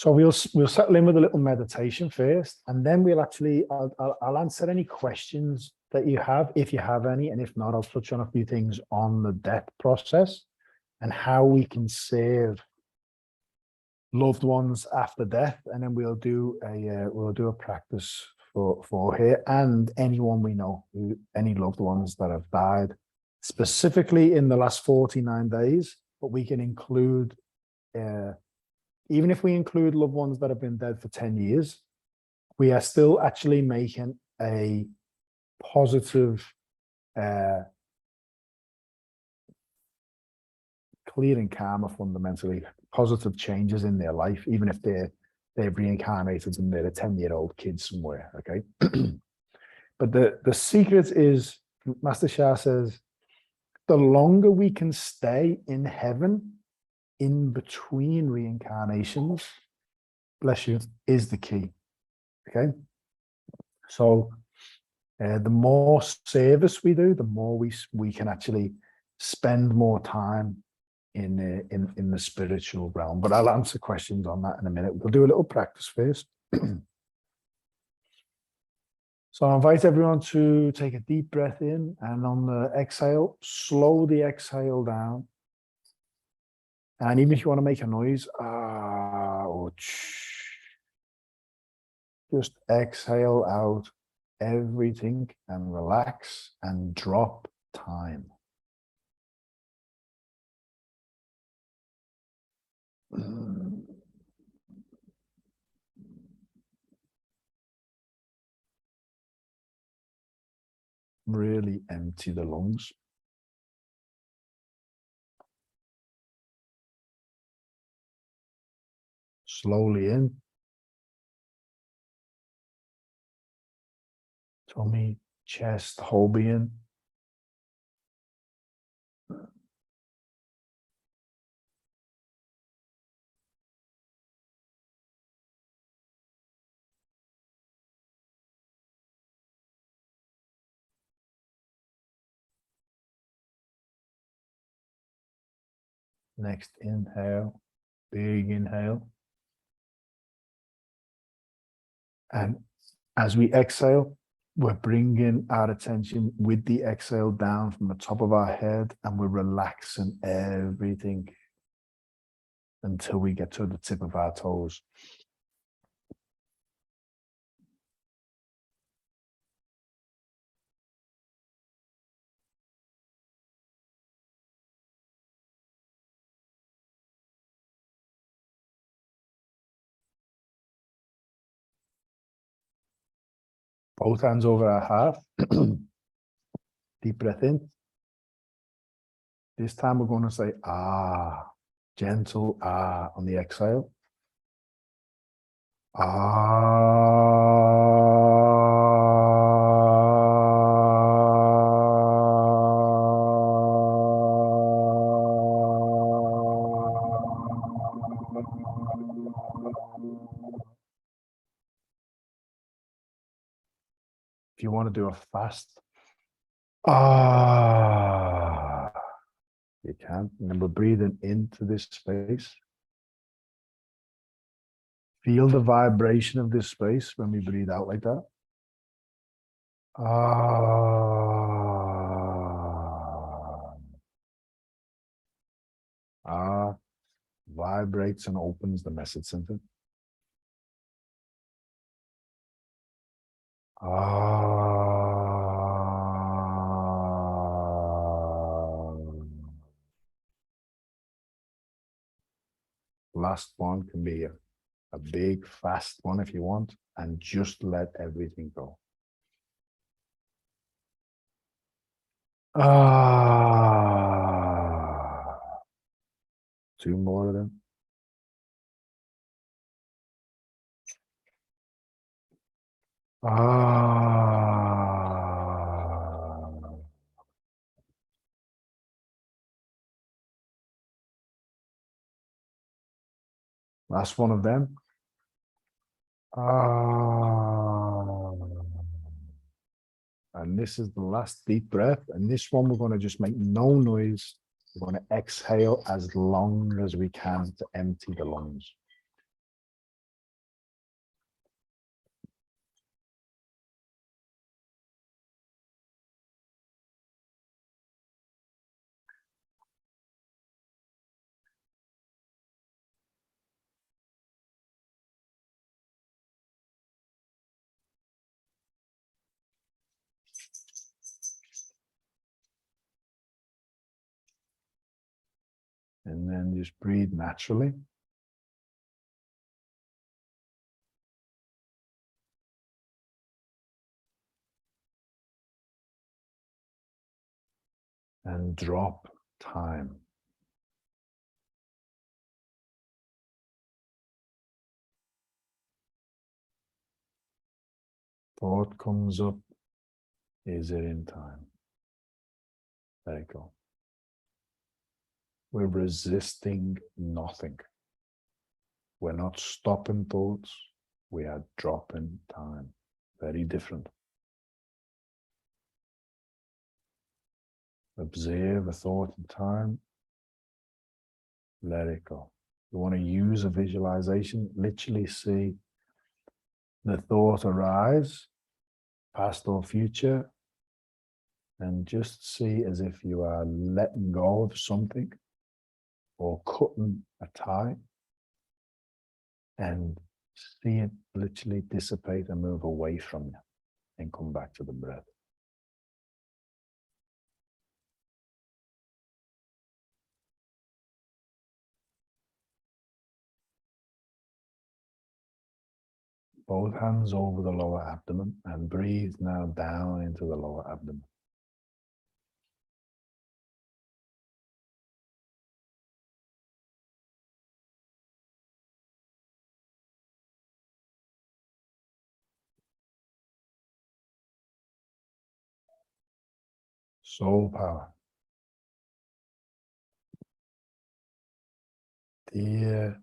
So we'll settle in with a little meditation first, and then we'll actually, I'll answer any questions that you have, if you have any, and if not, I'll touch on a few things on the death process and how we can save loved ones after death, and then we'll do a practice for here and anyone we know, any loved ones that have died, specifically in the last 49 days, but we can include, even if we include loved ones that have been dead for 10 years, we are still actually making a positive, clearing karma, fundamentally positive changes in their life, even if they've reincarnated and they're a 10-year-old kid somewhere, okay? But the secret is, Master Shah says, the longer we can stay in heaven in between reincarnations, bless you, is the key, okay? So the more service we do, the more we can actually spend more time in the spiritual realm. But I'll answer questions on that in a minute. We'll do a little practice first. So I invite everyone to take a deep breath in, and on the exhale, slowly exhale down. And even if you want to make a noise, or just exhale out everything and relax and drop time. Really empty the lungs. Slowly in. Tummy, chest, whole being. Next inhale, big inhale. And as we exhale, we're bringing our attention with the exhale down from the top of our head, and we're relaxing everything until we get to the tip of our toes. Both hands over our heart. Deep breath in. This time we're going to say ah, gentle ah on the exhale. Ah. If you want to do a fast you can. And then we're breathing into this space. Feel the vibration of this space when we breathe out like that. Vibrates and opens the message center. Last one can be a big fast one if you want, and just let everything go. Two more of them. Last one of them. And this is the last deep breath. And this one, we're going to just make no noise. We're going to exhale as long as we can to empty the lungs. And then just breathe naturally. And drop time. Thought comes up. Is it in time? Let it go. We're resisting nothing. We're not stopping thoughts. We are dropping time. Very different. Observe a thought in time. Let it go. You want to use a visualization, literally see the thought arise, past or future, and just see as if you are letting go of something or cutting a tie, and see it literally dissipate and move away from you and come back to the breath. Both hands over the lower abdomen and breathe now down into the lower abdomen. Soul power. Dear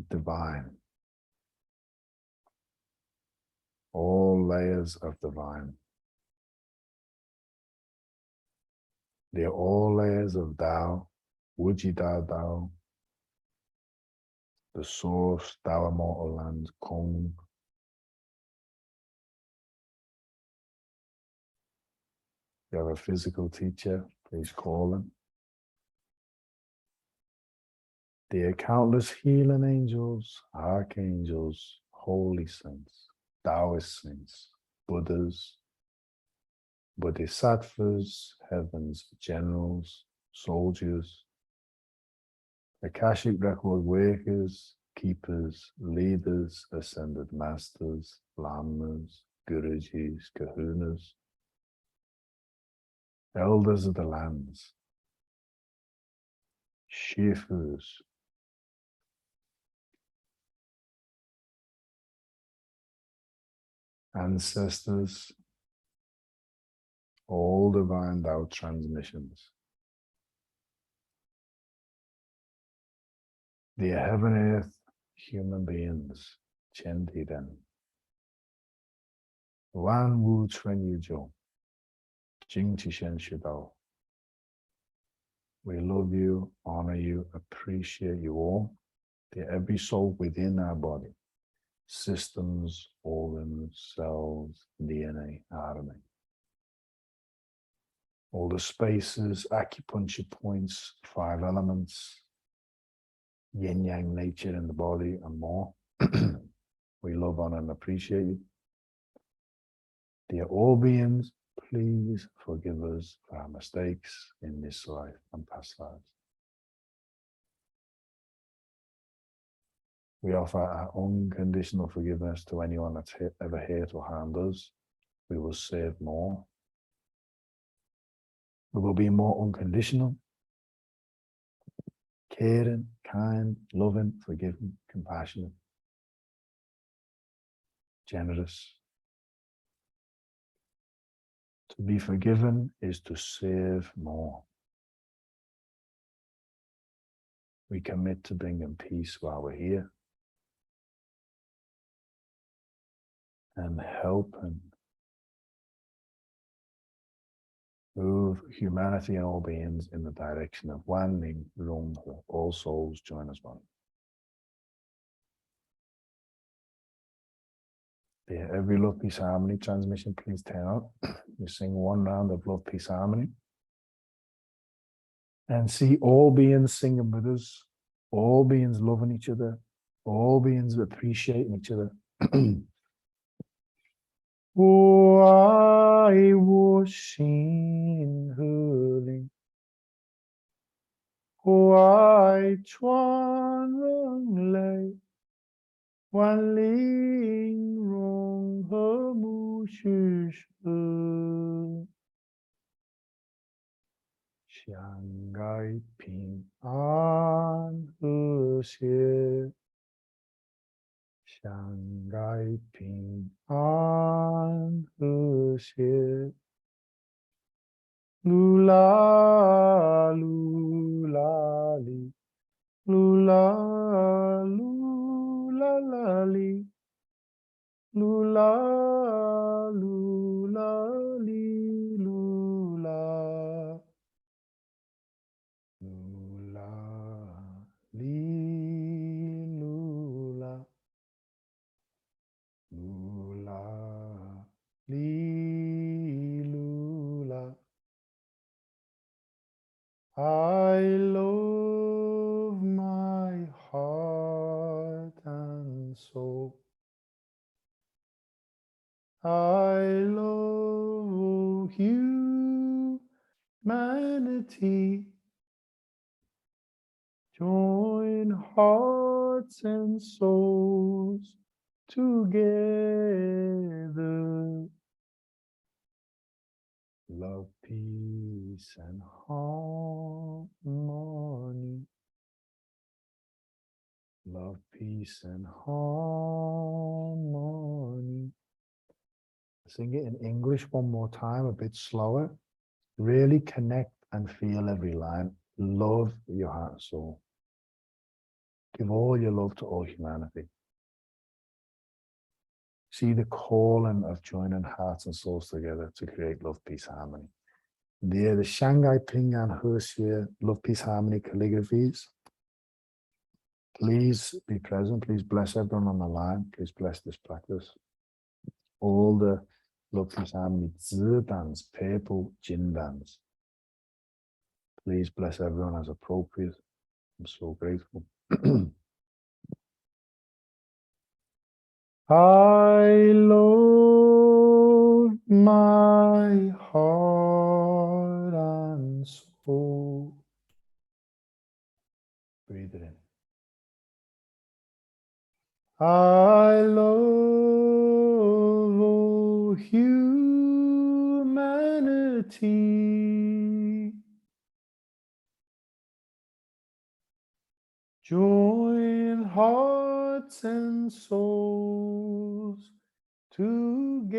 divine, all layers of divine. They're all layers of Tao, Wujida Tao, the source, Tao Immortal Land, Kung. You have a physical teacher, please call him. Dear countless healing angels, archangels, holy saints, Taoist saints, Buddhas, Bodhisattvas, heaven's generals, soldiers, Akashic record workers, keepers, leaders, ascended masters, lamas, gurujis, kahunas, elders of the lands, shifus, ancestors, all divine Tao transmissions. The heaven, earth, human beings, Chenti Den. Wan Wu Chuan Yu Zhou, Jing Qi Shen Shidao. We love you, honor you, appreciate you all. Every soul within our body, systems, organs, cells, DNA, RNA. All the spaces, acupuncture points, 5 elements, yin yang nature in the body, and more. We love, honor, and appreciate you. Dear all beings, please forgive us for our mistakes in this life and past lives. We offer our unconditional forgiveness to anyone that's ever hurt or harmed us. We will serve more. We will be more unconditional, caring, kind, loving, forgiving, compassionate, generous. To be forgiven is to serve more. We commit to bringing peace while we're here and helping move humanity and all beings in the direction of Wan Ning Rong He. All souls join us one. Dear every Love, Peace, Harmony transmission, please turn up. We sing one round of Love, Peace, Harmony. And see all beings singing with us, all beings loving each other, all beings appreciating each other. Why was she hurling? Huai chuan rong lei, wan ling rong he mu shu shu. Xiang gai ping an he xie. Xiang gai ping an he xie. Lu la li. Lu la li. Lu la li. Lu la. Lula, li, lula, lula, li, lula. I love my heart and soul. I love humanity. Join hearts and souls together. Love, peace, and harmony. Love, peace, and harmony. Sing it in English one more time, a bit slower. Really connect and feel every line. Love your heart and soul. Give all your love to all humanity. See the calling of joining hearts and souls together to create love, peace, harmony. There, the Shanghai Ping An He Xie Love, Peace, Harmony calligraphies. Please be present. Please bless everyone on the line. Please bless this practice. All the Love, Peace, Harmony Zi bands, purple Jin bands. Please bless everyone as appropriate. I'm so grateful. I love my heart and soul. Breathe it in. I love all humanity. Join hearts and souls together.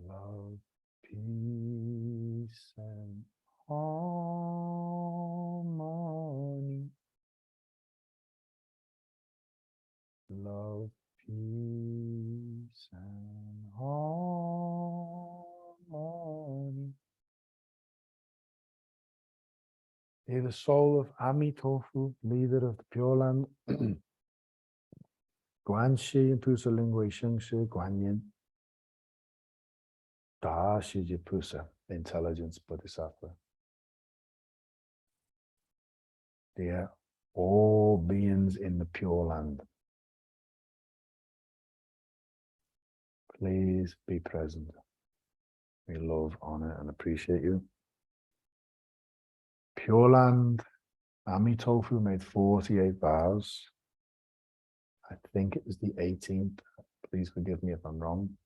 Love, peace, and harmony. Love, peace, and harmony. May the soul of Amitofu, leader of the Pure Land, Guan Shi and Pusa Lingui Sheng Shi Guan Yin, Da Shi Ji Pusa, intelligence Bodhisattva. They are all beings in the Pure Land. Please be present. We love, honor, and appreciate you. Pure Land, Amitofu made 48 vows. I think it was the 18th. Please forgive me if I'm wrong.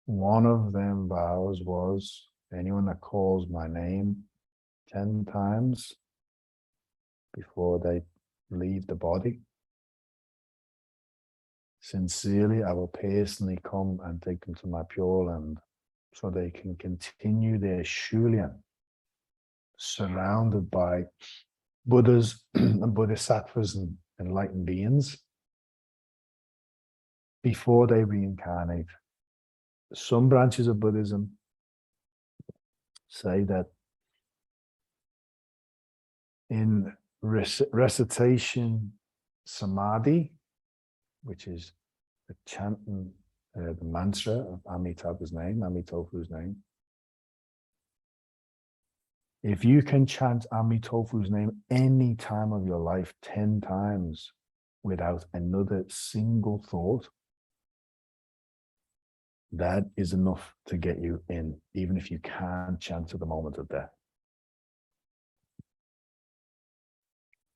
One of them vows was, anyone that calls my name 10 times before they leave the body, sincerely, I will personally come and take them to my Pure Land so they can continue their Shulian, surrounded by Buddhas and Bodhisattvas and enlightened beings before they reincarnate. Some branches of Buddhism say that in recitation samadhi, which is the chanting the mantra of Amitabha's name, Amitofu's name, if you can chant Amitofu's name any time of your life 10 times without another single thought, That is enough to get you in, even if you can't chant at the moment of death.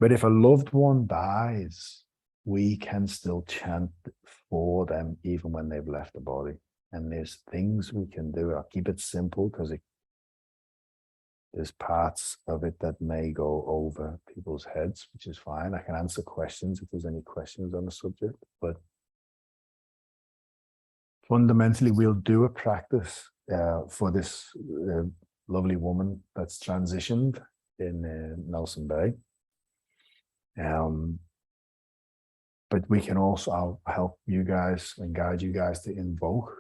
But if a loved one dies, we can still chant for them even when they've left the body. And there's things we can do. I'll keep it simple because there's parts of it that may go over people's heads, which is fine. I can answer questions if there's any questions on the subject, but fundamentally, we'll do a practice for this lovely woman that's transitioned in Nelson Bay. But we can also, I'll help you guys and guide you guys to invoke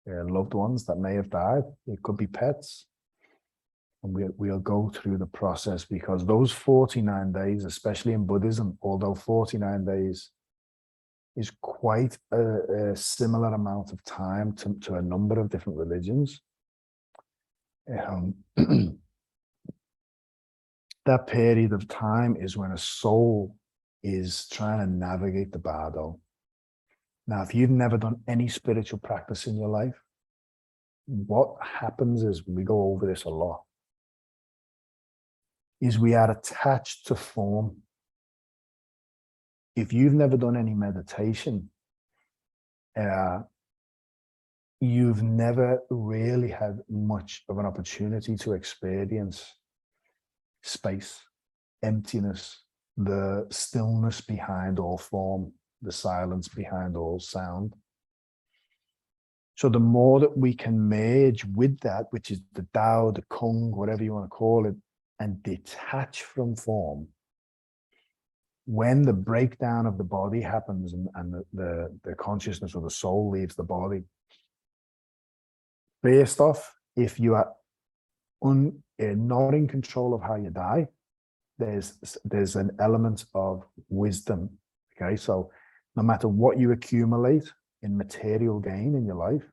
loved ones that may have died. It could be pets. And we'll go through the process, because those 49 days, especially in Buddhism, although 49 days is quite a similar amount of time to a number of different religions. That period of time is when a soul is trying to navigate the bardo. Now, if you've never done any spiritual practice in your life, what happens is, we go over this a lot, is we are attached to form. If you've never done any meditation, you've never really had much of an opportunity to experience space, emptiness, the stillness behind all form, the silence behind all sound. So the more that we can merge with that, which is the Tao, the Kung, whatever you want to call it, and detach from form, when the breakdown of the body happens and the consciousness or the soul leaves the body, first off, if you are not in control of how you die, there's an element of wisdom. Okay, so no matter what you accumulate in material gain in your life,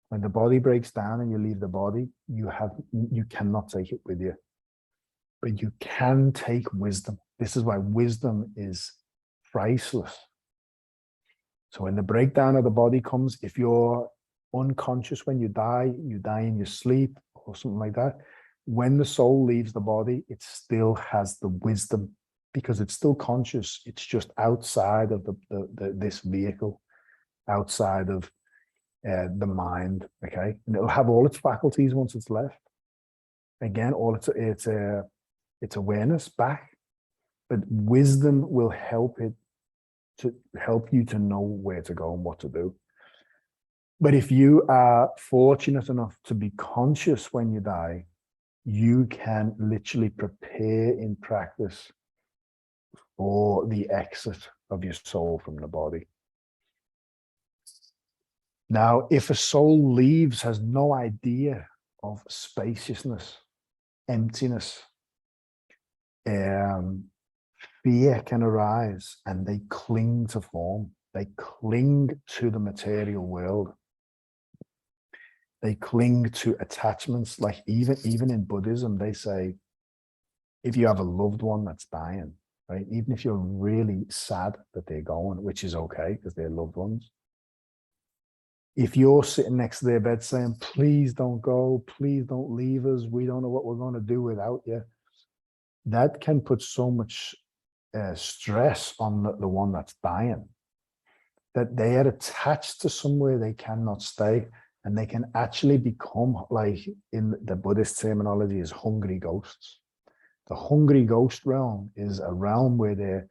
when the body breaks down and you leave the body, you cannot take it with you, but you can take wisdom. This is why wisdom is priceless. So when the breakdown of the body comes, if you're unconscious when you die in your sleep or something like that, when the soul leaves the body, it still has the wisdom, because it's still conscious. It's just outside of this vehicle, outside of the mind. Okay, and it'll have all its faculties once it's left. Again, all its awareness back, but wisdom will help you to know where to go and what to do. But if you are fortunate enough to be conscious when you die, you can literally prepare in practice for the exit of your soul from the body. Now, if a soul leaves, has no idea of spaciousness, emptiness, fear can arise, and they cling to form. They cling to the material world. They cling to attachments. Like even in Buddhism, they say, if you have a loved one that's dying, right? Even if you're really sad that they're going, which is okay because they're loved ones. If you're sitting next to their bed saying, please don't go, please don't leave us, we don't know what we're going to do without you, that can put so much stress on the one that's dying, that they are attached to somewhere they cannot stay, and they can actually become, like in the Buddhist terminology, is hungry ghosts. The hungry ghost realm is a realm where they're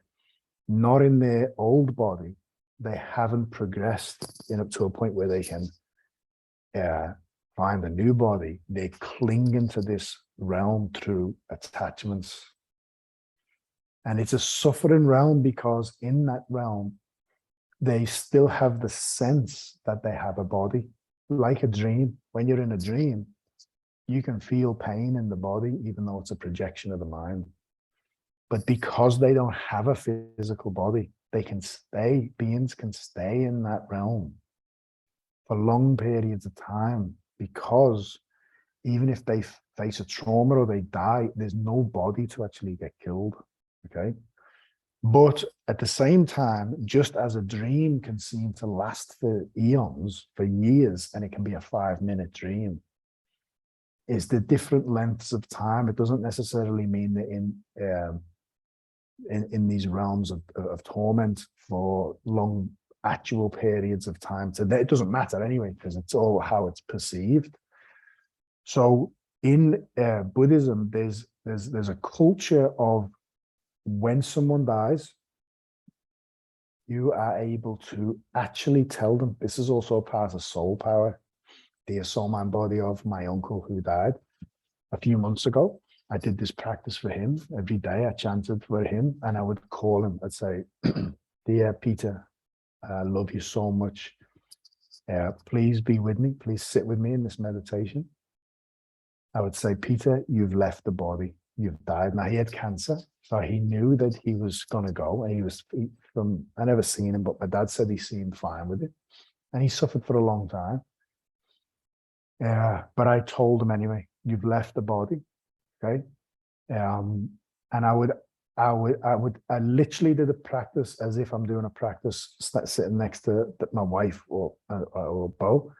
not in their old body. They haven't progressed up to a point where they can find a new body. They cling into this realm through attachments. And it's a suffering realm, because in that realm, they still have the sense that they have a body. Like a dream. When you're in a dream, you can feel pain in the body, even though it's a projection of the mind. But because they don't have a physical body, beings can stay in that realm for long periods of time, because even if they face a trauma or they die, there's no body to actually get killed. Okay. But at the same time, just as a dream can seem to last for eons, for years, and it can be a 5-minute dream, is the different lengths of time. It doesn't necessarily mean that in these realms of torment for long actual periods of time. So that it doesn't matter anyway, because it's all how it's perceived. So in Buddhism, there's a culture of when someone dies, you are able to actually tell them. This is also part of soul power. Dear soul, mind, body of my uncle who died a few months ago. I did this practice for him every day. I chanted for him and I would call him. I'd say, dear Peter, I love you so much. Please be with me. Please sit with me in this meditation. I would say, Peter, you've left the body. You've died. Now, he had cancer, so he knew that he was going to go. And I never seen him, but my dad said he seemed fine with it. And he suffered for a long time. But I told him anyway, you've left the body. Okay. And I literally did a practice as if I'm doing a practice sitting next to my wife or Bo.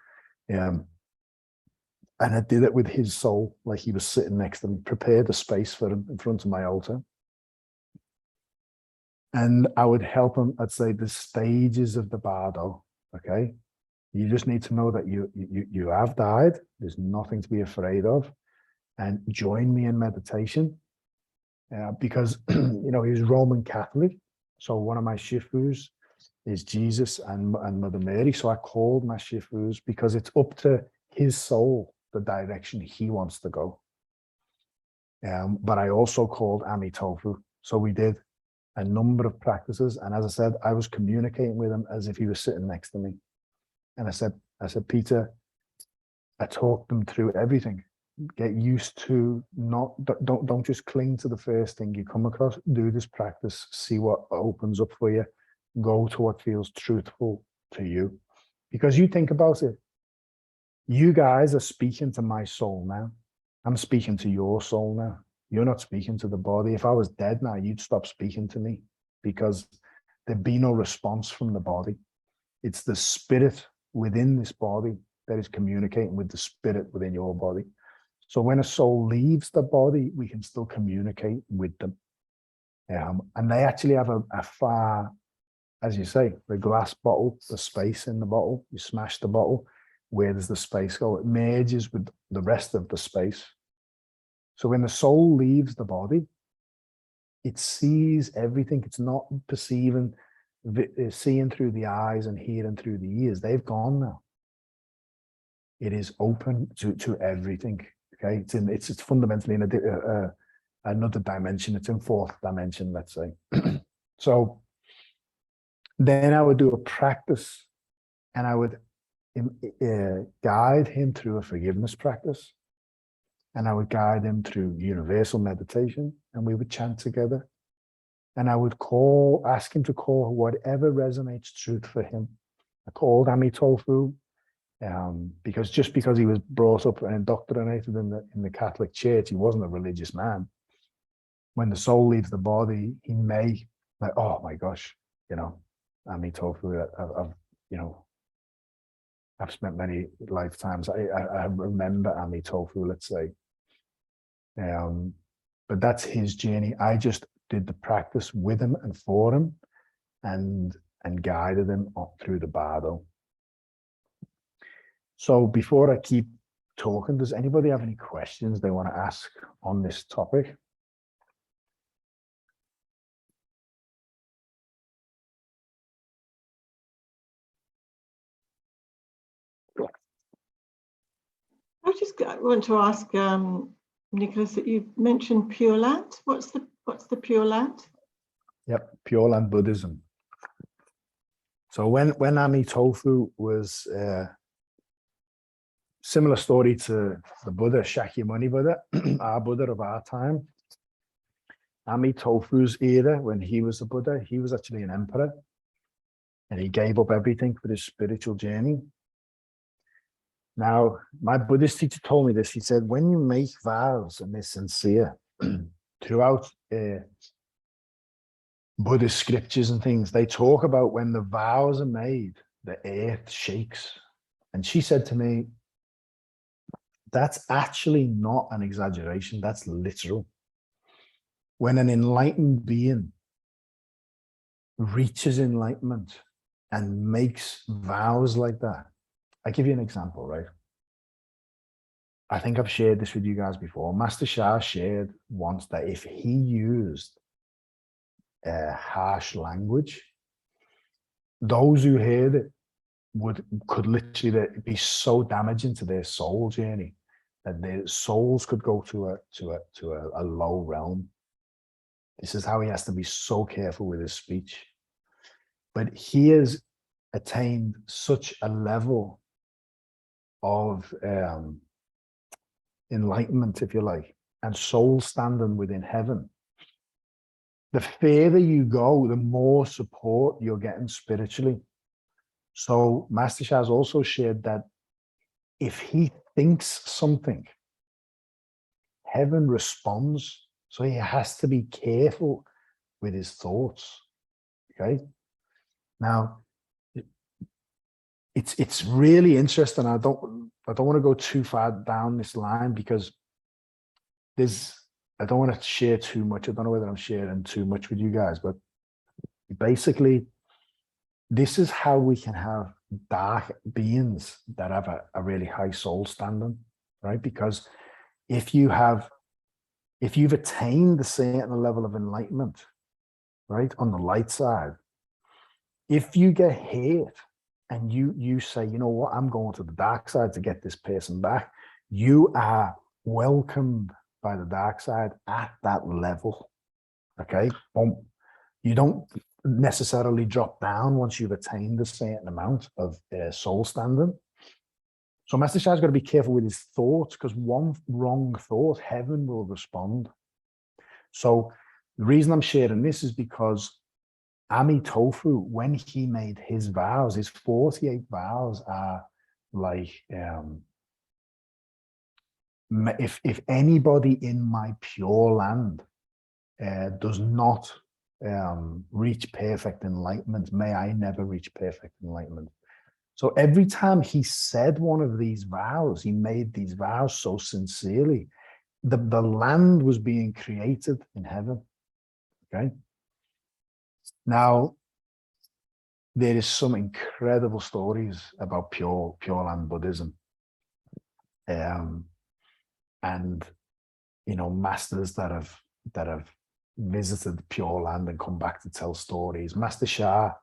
And I did it with his soul, like he was sitting next to me, prepared a space for him in front of my altar. And I would help him, I'd say, the stages of the bardo, okay? You just need to know that you have died. There's nothing to be afraid of. And join me in meditation. Because, he was Roman Catholic. So one of my shifus is Jesus and Mother Mary. So I called my shifus because it's up to his soul, the direction he wants to go. But I also called Amitofu. So we did a number of practices. And as I said, I was communicating with him as if he was sitting next to me. And I said, Peter, I talked them through everything. Get used to don't just cling to the first thing you come across. Do this practice, see what opens up for you. Go to what feels truthful to you. Because you think about it, you guys are speaking to my soul now. I'm speaking to your soul now. You're not speaking to the body. If I was dead now, you'd stop speaking to me because there'd be no response from the body. It's the spirit within this body that is communicating with the spirit within your body. So when a soul leaves the body, we can still communicate with them. And they actually have a far, as you say, the glass bottle, the space in the bottle, you smash the bottle, where does the space go? It merges with the rest of the space. So when the soul leaves the body, it sees everything. It's not perceiving, seeing through the eyes and hearing through the ears. They've gone now. It is open to everything. Okay, it's fundamentally in another dimension. It's in fourth dimension, let's say. So then I would do a practice, and I would guide him through a forgiveness practice, and I would guide him through universal meditation, and we would chant together. And I would ask him to call whatever resonates truth for him. I called Amitofu. Because he was brought up and indoctrinated in the Catholic Church, he wasn't a religious man. When the soul leaves the body, he may like, oh my gosh, Amitofu, I've spent many lifetimes. I remember Amitofu, let's say. But that's his journey. I just did the practice with him and for him, and guided him up through the bardo. So before I keep talking, does anybody have any questions they want to ask on this topic? I want to ask Nicholas that you mentioned Pure Land. What's the Pure Land? Yep, Pure Land Buddhism. So when Amitofu was similar story to the Buddha, Shakyamuni Buddha, our Buddha of our time. Amitofu's era, when he was a Buddha, he was actually an emperor, and he gave up everything for his spiritual journey. Now, my Buddhist teacher told me this. He said, when you make vows and they're sincere throughout Buddhist scriptures and things, they talk about when the vows are made, the earth shakes. And she said to me, that's actually not an exaggeration, that's literal. When an enlightened being reaches enlightenment and makes vows like that, I give you an example, right? I think I've shared this with you guys before. Master Shah shared once that if he used harsh language, those who heard it could literally be so damaging to their soul journey that their souls could go to a low realm. This is how he has to be so careful with his speech. But he has attained such a level of enlightenment, if you like, and soul standing within heaven. The further you go, the more support you're getting spiritually. So Master Shah has also shared that if he thinks something, heaven responds. So he has to be careful with his thoughts. Okay. Now, it's really interesting. I don't want to go too far down this line because I don't want to share too much. I don't know whether I'm sharing too much with you guys, but basically, this is how we can have dark beings that have a really high soul standing, right? Because if you've attained a certain level of enlightenment, right, on the light side, if you get hit and you say, you know what, I'm going to the dark side to get this person back, you are welcomed by the dark side at that level. Okay. You don't necessarily drop down once you've attained a certain amount of soul standing. So Master Shah's got to be careful with his thoughts, because one wrong thought, heaven will respond. So the reason I'm sharing this is because Amitofu, when he made his vows, his 48 vows are like, if anybody in my pure land does not reach perfect enlightenment, may I never reach perfect enlightenment. So every time he said one of these vows, he made these vows so sincerely, the land was being created in heaven. Okay. Now, there is some incredible stories about Pure Land Buddhism. And, you know, masters that have visited Pure Land and come back to tell stories. Master Shah,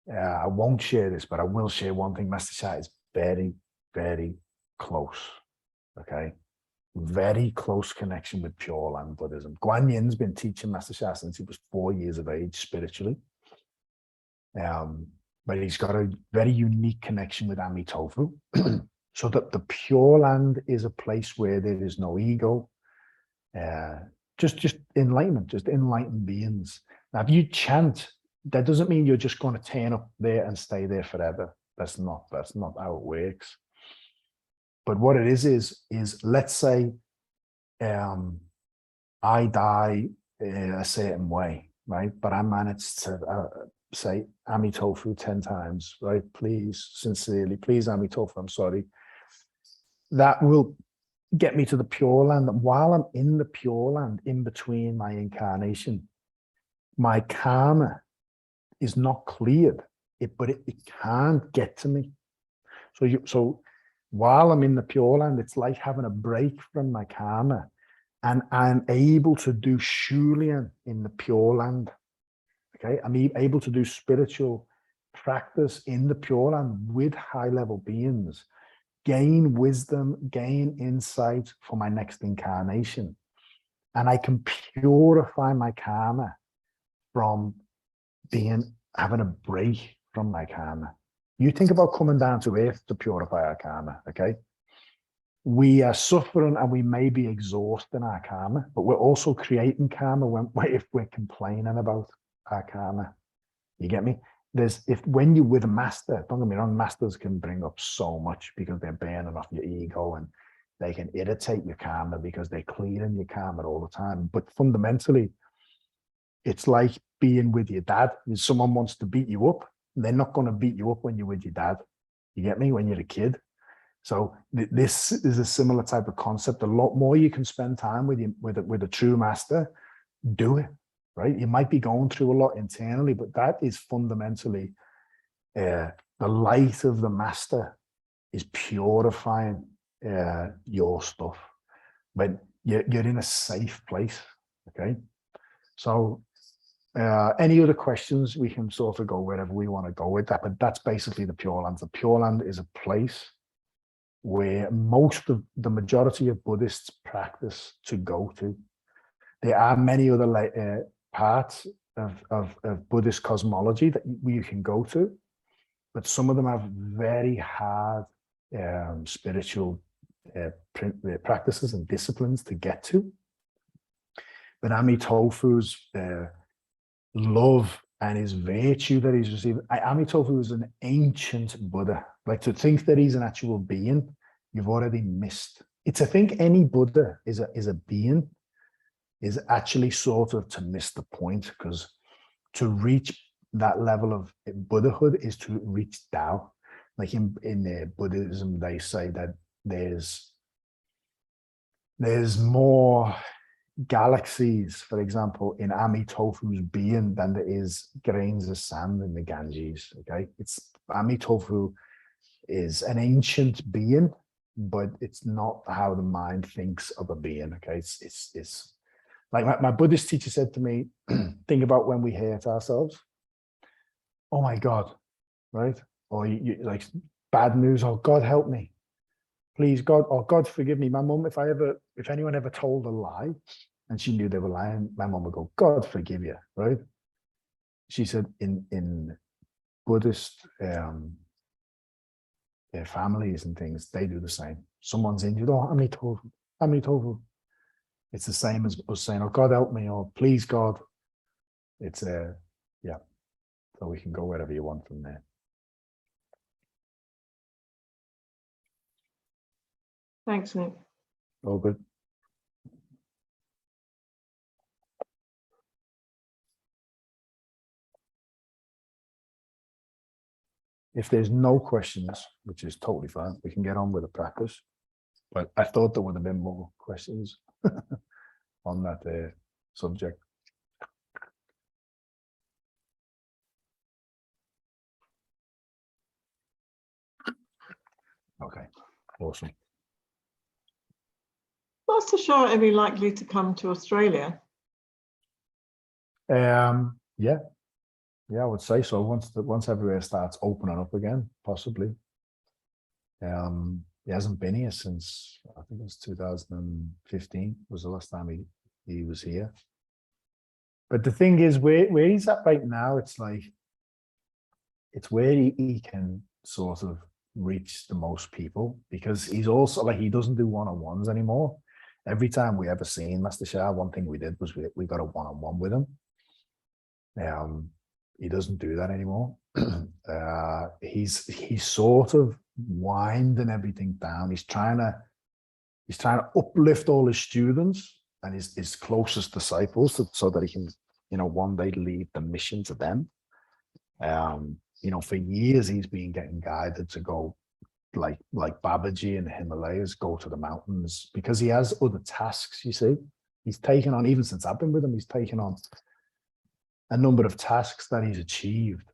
I won't share this, but I will share one thing. Master Shah is very, very close. Okay. Very close connection with Pure Land Buddhism. Guan Yin's been teaching Master Shah since he was 4 years of age spiritually. But he's got a very unique connection with Amitofu. So that the Pure Land is a place where there is no ego, just enlightenment, just enlightened beings. Now, if you chant, that doesn't mean you're just going to turn up there and stay there forever. That's not how it works. But what it is let's say I die a certain way, right? But I managed to say Amitofu 10 times, right? Please, sincerely, please, Amitofu, I'm sorry. That will get me to the Pure Land. And while I'm in the Pure Land, in between my incarnation, my karma is not cleared, but it can't get to me. So while I'm in the Pure Land, it's like having a break from my karma, and I'm able to do Shulian in the Pure Land. Okay, I'm able to do spiritual practice in the Pure Land with high-level beings, gain wisdom, gain insight for my next incarnation. And I can purify my karma from having a break from my karma. You think about coming down to earth to purify our karma, okay? We are suffering and we may be exhausting our karma, but we're also creating karma if we're complaining about our karma. You get me? When you're with a master, don't get me wrong, masters can bring up so much because they're burning off your ego, and they can irritate your karma because they're clearing your karma all the time. But fundamentally, it's like being with your dad. If someone wants to beat you up, they're not going to beat you up when you're with your dad. You get me? When you're a kid. So this is a similar type of concept. A lot more you can spend time with a true master, do it, right? You might be going through a lot internally, but that is fundamentally the light of the master is purifying your stuff. But you're in a safe place, okay? So any other questions, we can sort of go wherever we want to go with that, but that's basically the Pure Land. The Pure Land is a place where most of the majority of Buddhists practice to go to. There are many other parts of Buddhist cosmology that you can go to, but some of them have very hard spiritual practices and disciplines to get to. But Amitofu's love and his virtue that he's received, Amitofu is an ancient Buddha. Like, to think that he's an actual being, you've already missed. To think any Buddha is a being is actually sort of to miss the point, because to reach that level of Buddhahood is to reach Tao. Like in Buddhism, they say that there's more galaxies, for example, in Amitofu's being than there is grains of sand in the Ganges. Okay, Amitofu is an ancient being, but it's not how the mind thinks of a being. Okay, it's like my Buddhist teacher said to me, think about when we hurt ourselves. Oh my God, right? Or you like bad news. Oh, God help me, please, God. Oh, God forgive me. My mum, if anyone ever told a lie and she knew they were lying, my mum would go, God forgive you, right? She said in Buddhist families and things, they do the same. Someone's injured. Oh, Amitofu. It's the same as us saying, oh, God help me, or please, God. It's yeah. So we can go wherever you want from there. Thanks, Nick. All good. If there's no questions, which is totally fine, we can get on with the practice. But I thought there would have been more questions on that subject. Okay, awesome. Master Shah ever likely to come to Australia? Yeah, I would say so. Once everywhere starts opening up again, possibly. He hasn't been here since, I think it was 2015 was the last time he was here. But the thing is, where he's at right now, it's like, it's where he can sort of reach the most people, because he's also like, he doesn't do one-on-ones anymore. Every time we ever seen Master Shah, one thing we did was we got a one-on-one with him. He doesn't do that anymore. He's sort of winding everything down. He's trying to uplift all his students and his closest disciples so that he can, one day lead the mission to them. For years he's been getting guided to go like Babaji in the Himalayas, go to the mountains, because he has other tasks, you see. He's taken on, even since I've been with him, he's taken on a number of tasks that he's achieved.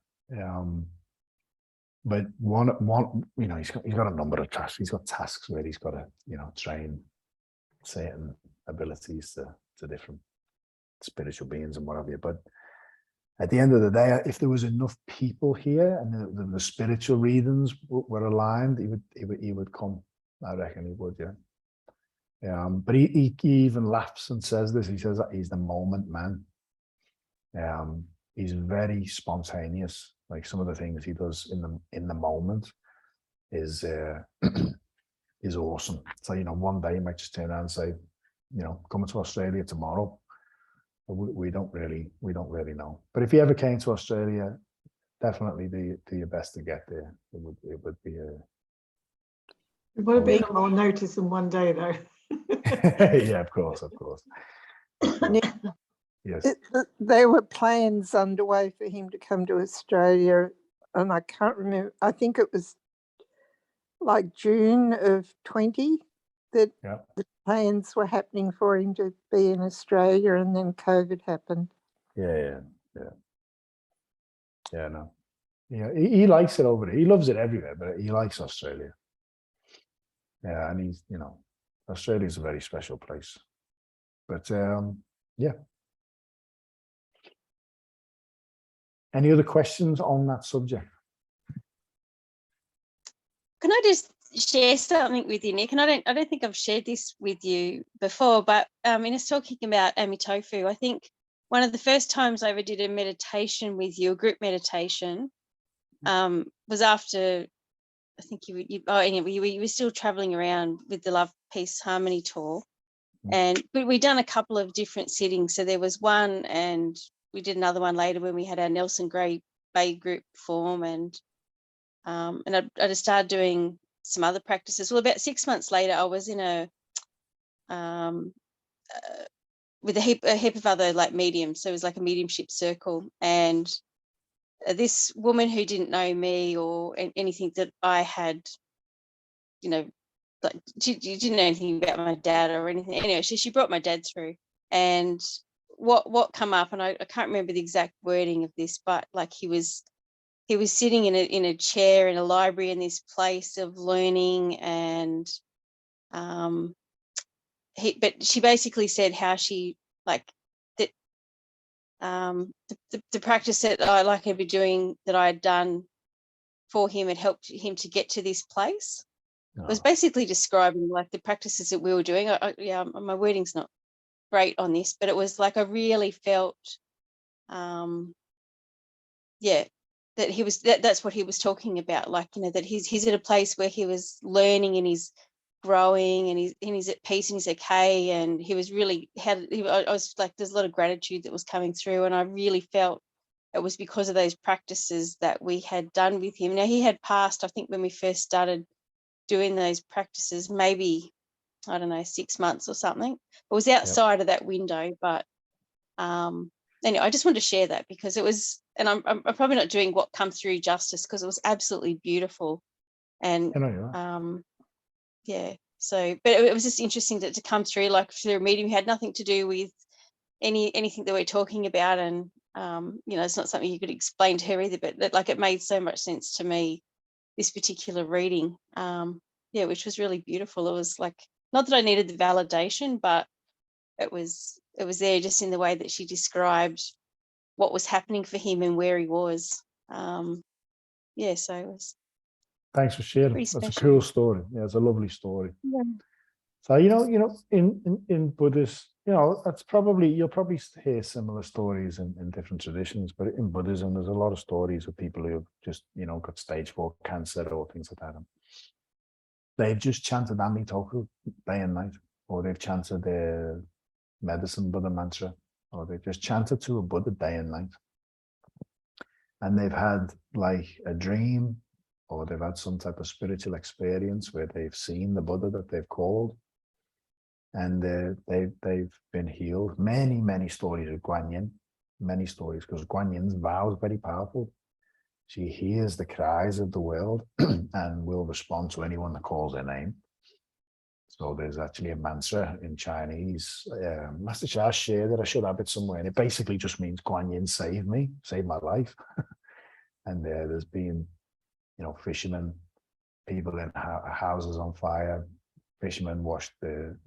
But one, he's got a number of tasks. He's got tasks where he's got to, train certain abilities to different spiritual beings and what have you. But at the end of the day, if there was enough people here and the spiritual readings were aligned, he would come. I reckon he would, yeah. But he even laughs and says this. He says that he's the moment man. He's very spontaneous. Like, some of the things he does in the moment is awesome. So one day he might just turn around and say, coming to Australia tomorrow. We don't really know. But if you ever came to Australia, definitely do your best to get there. It would be a. It won't be more notice in one day, though. Yeah, of course. Yes. There were plans underway for him to come to Australia, and I can't remember. I think it was like June of 20 that Yeah. the plans were happening for him to be in Australia, and then COVID happened. Yeah. No. Yeah, he likes it over there. He loves it everywhere, but he likes Australia. Yeah, and he's, Australia is a very special place. But yeah. Any other questions on that subject? Can I just share something with you, Nick? And I don't think I've shared this with you before, but in us talking about Amitofu, I think one of the first times I ever did a meditation with you, a group meditation, was after, I think you were still traveling around with the Love, Peace, Harmony tour. And we'd done a couple of different sittings. So there was one, and we did another one later when we had our Nelson Gray Bay group form, and I just started doing some other practices. Well, about 6 months later, I was in with a heap of other like mediums. So it was like a mediumship circle, and this woman who didn't know me or anything that I had, like she didn't know anything about my dad or anything. Anyway, she brought my dad through, and what come up, and I can't remember the exact wording of this, but like he was sitting in a chair in a library in this place of learning, and but she basically said how she like that the practice that I like had been doing, that I had done for him, had helped him to get to this place. It was basically describing like the practices that we were doing. My wording's not great on this, but it was like I really felt that he was that's what he was talking about, like, that he's at a place where he was learning and he's growing and he's at peace and he's okay, and he was really I was like, there's a lot of gratitude that was coming through, and I really felt it was because of those practices that we had done with him. Now, he had passed, I think, when we first started doing those practices, maybe, I don't know, 6 months or something. It was outside of that window, but anyway, I just wanted to share that because it was, and I'm probably not doing what come through justice, because it was absolutely beautiful. And so, but it was just interesting to come through like through a medium who had nothing to do with anything that we're talking about, and it's not something you could explain to her either, but like it made so much sense to me, this particular reading, which was really beautiful. It was like, not that I needed the validation, but it was there just in the way that she described what was happening for him and where he was. So it was. Thanks for sharing. That's a cool story. Yeah, it's a lovely story. Yeah. So in Buddhist, that's probably, you'll probably hear similar stories in different traditions, but in Buddhism, there's a lot of stories of people who have just got stage 4 cancer or things like that. And they've just chanted Amitofu day and night, or they've chanted their medicine Buddha mantra, or they've just chanted to a Buddha day and night. And they've had like a dream, or they've had some type of spiritual experience where they've seen the Buddha that they've called, and they've been healed. Many stories of Guan Yin, many stories, because Guan Yin's vow is very powerful. She hears the cries of the world and will respond to anyone that calls her name. So there's actually a mantra in Chinese. Master Shah shared it. I should have it somewhere. And it basically just means Guan Yin save me, save my life. And there's been, fishermen, people in houses on fire, fishermen washed their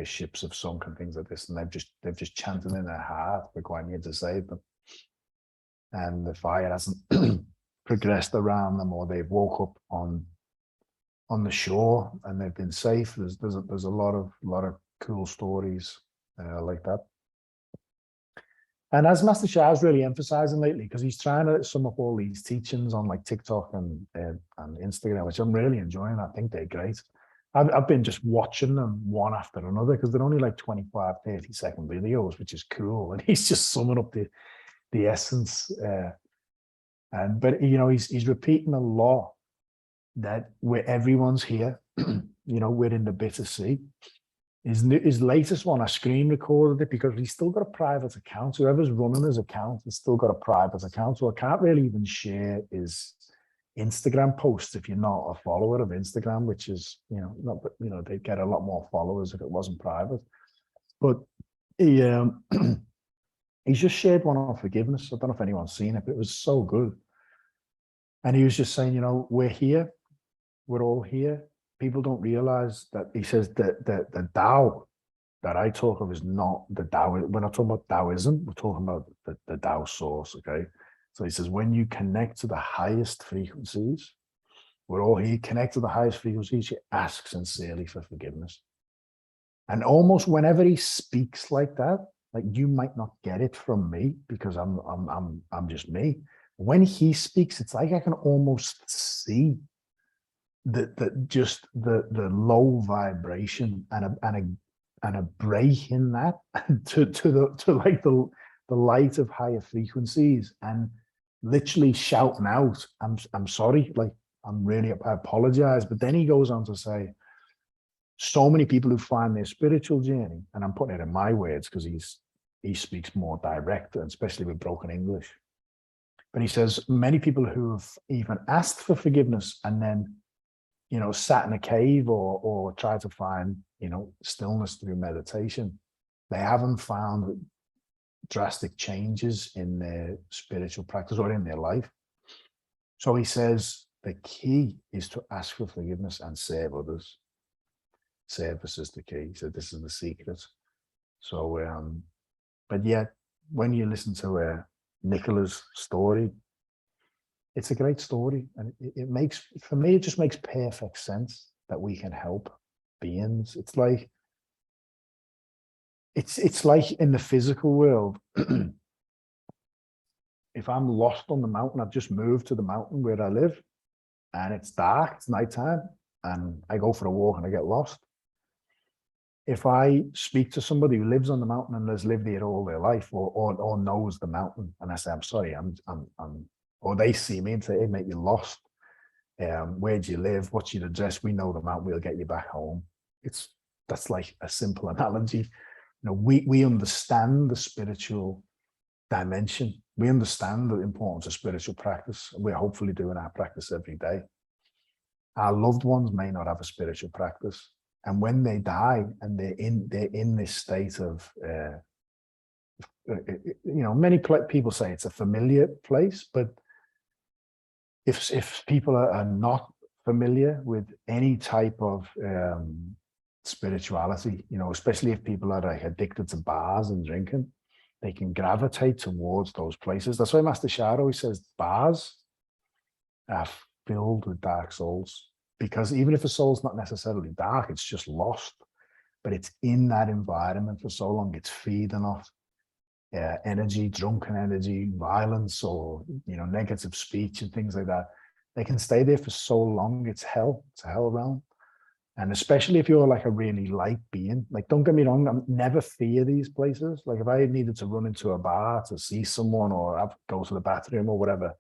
ships have sunk and things like this. And they've just chanted in their heart for Guan Yin to save them. And the fire hasn't progressed around them, or they've woke up on the shore and they've been safe. There's a lot of cool stories like that. And as Master Shah is really emphasizing lately, because he's trying to sum up all these teachings on like TikTok and Instagram, which I'm really enjoying. I think they're great. I've been just watching them one after another, because they're only like 25, 30-second videos, which is cool. And he's just summing up the essence. But he's repeating a lot, that where everyone's here, we're in the bitter sea. His latest one, I screen recorded it because he's still got a private account. Whoever's running his account has still got a private account. So I can't really even share his Instagram posts if you're not a follower of Instagram, which is, not, but they'd get a lot more followers if it wasn't private. But he he's just shared one on forgiveness. I don't know if anyone's seen it, but it was so good. And he was just saying, we're here, we're all here. People don't realize that. He says that the Tao that I talk of is not the Tao. We're not talking about Taoism. We're talking about the Tao source. Okay. So he says, when you connect to the highest frequencies, we're all here, connect to the highest frequencies, you ask sincerely for forgiveness. And almost whenever he speaks like that, like you might not get it from me because I'm just me. When he speaks, it's like I can almost see the low vibration and a break in that to like the light of higher frequencies, and literally shouting out, I'm sorry, like I apologize. But then he goes on to say, so many people who find their spiritual journey, and I'm putting it in my words because he speaks more direct, and especially with broken English. But he says many people who have even asked for forgiveness and then sat in a cave or tried to find, stillness through meditation, they haven't found drastic changes in their spiritual practice or in their life. So he says the key is to ask for forgiveness and serve others. Service is the key. He said this is the secret. So, but yet when you listen to Nicola's story, it's a great story, and it makes, for me, it just makes perfect sense that we can help beings. It's like in the physical world. If I'm lost on the mountain, I've just moved to the mountain where I live, and it's dark, it's nighttime, and I go for a walk and I get lost. If I speak to somebody who lives on the mountain and has lived here all their life, or knows the mountain, and I say, I'm sorry, or they see me and say, hey mate, you're lost. Where do you live? What's your address? We know the mountain, we'll get you back home. That's like a simple analogy. We understand the spiritual dimension. We understand the importance of spiritual practice. We're hopefully doing our practice every day. Our loved ones may not have a spiritual practice. And when they die and they're in this state of, many people say it's a familiar place, but if people are not familiar with any type of spirituality, especially if people are like addicted to bars and drinking, they can gravitate towards those places. That's why Master Sha always says bars are filled with dark souls, because even if a soul's not necessarily dark, it's just lost, but it's in that environment for so long, it's feeding off energy, drunken energy, violence, or negative speech and things like that. They can stay there for so long. It's hell. It's a hell realm. And especially if you're like a really light being, like, don't get me wrong, I never fear these places. Like if I needed to run into a bar to see someone or go to the bathroom or whatever,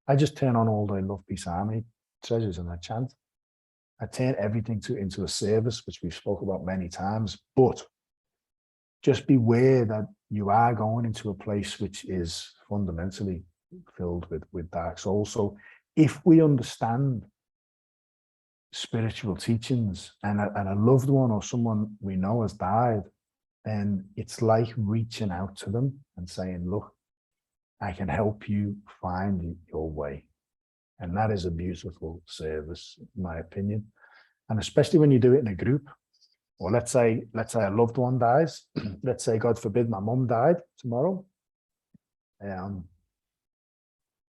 I just turn on all the Love Peace Harmony treasures and I chant. I turn everything into a service, which we've spoken about many times. But just beware that you are going into a place which is fundamentally filled with dark souls. So if we understand spiritual teachings and a loved one or someone we know has died, then it's like reaching out to them and saying, look, I can help you find your way. And that is a beautiful service, in my opinion. And especially when you do it in a group, or let's say a loved one dies. Let's say, God forbid, my mum died tomorrow.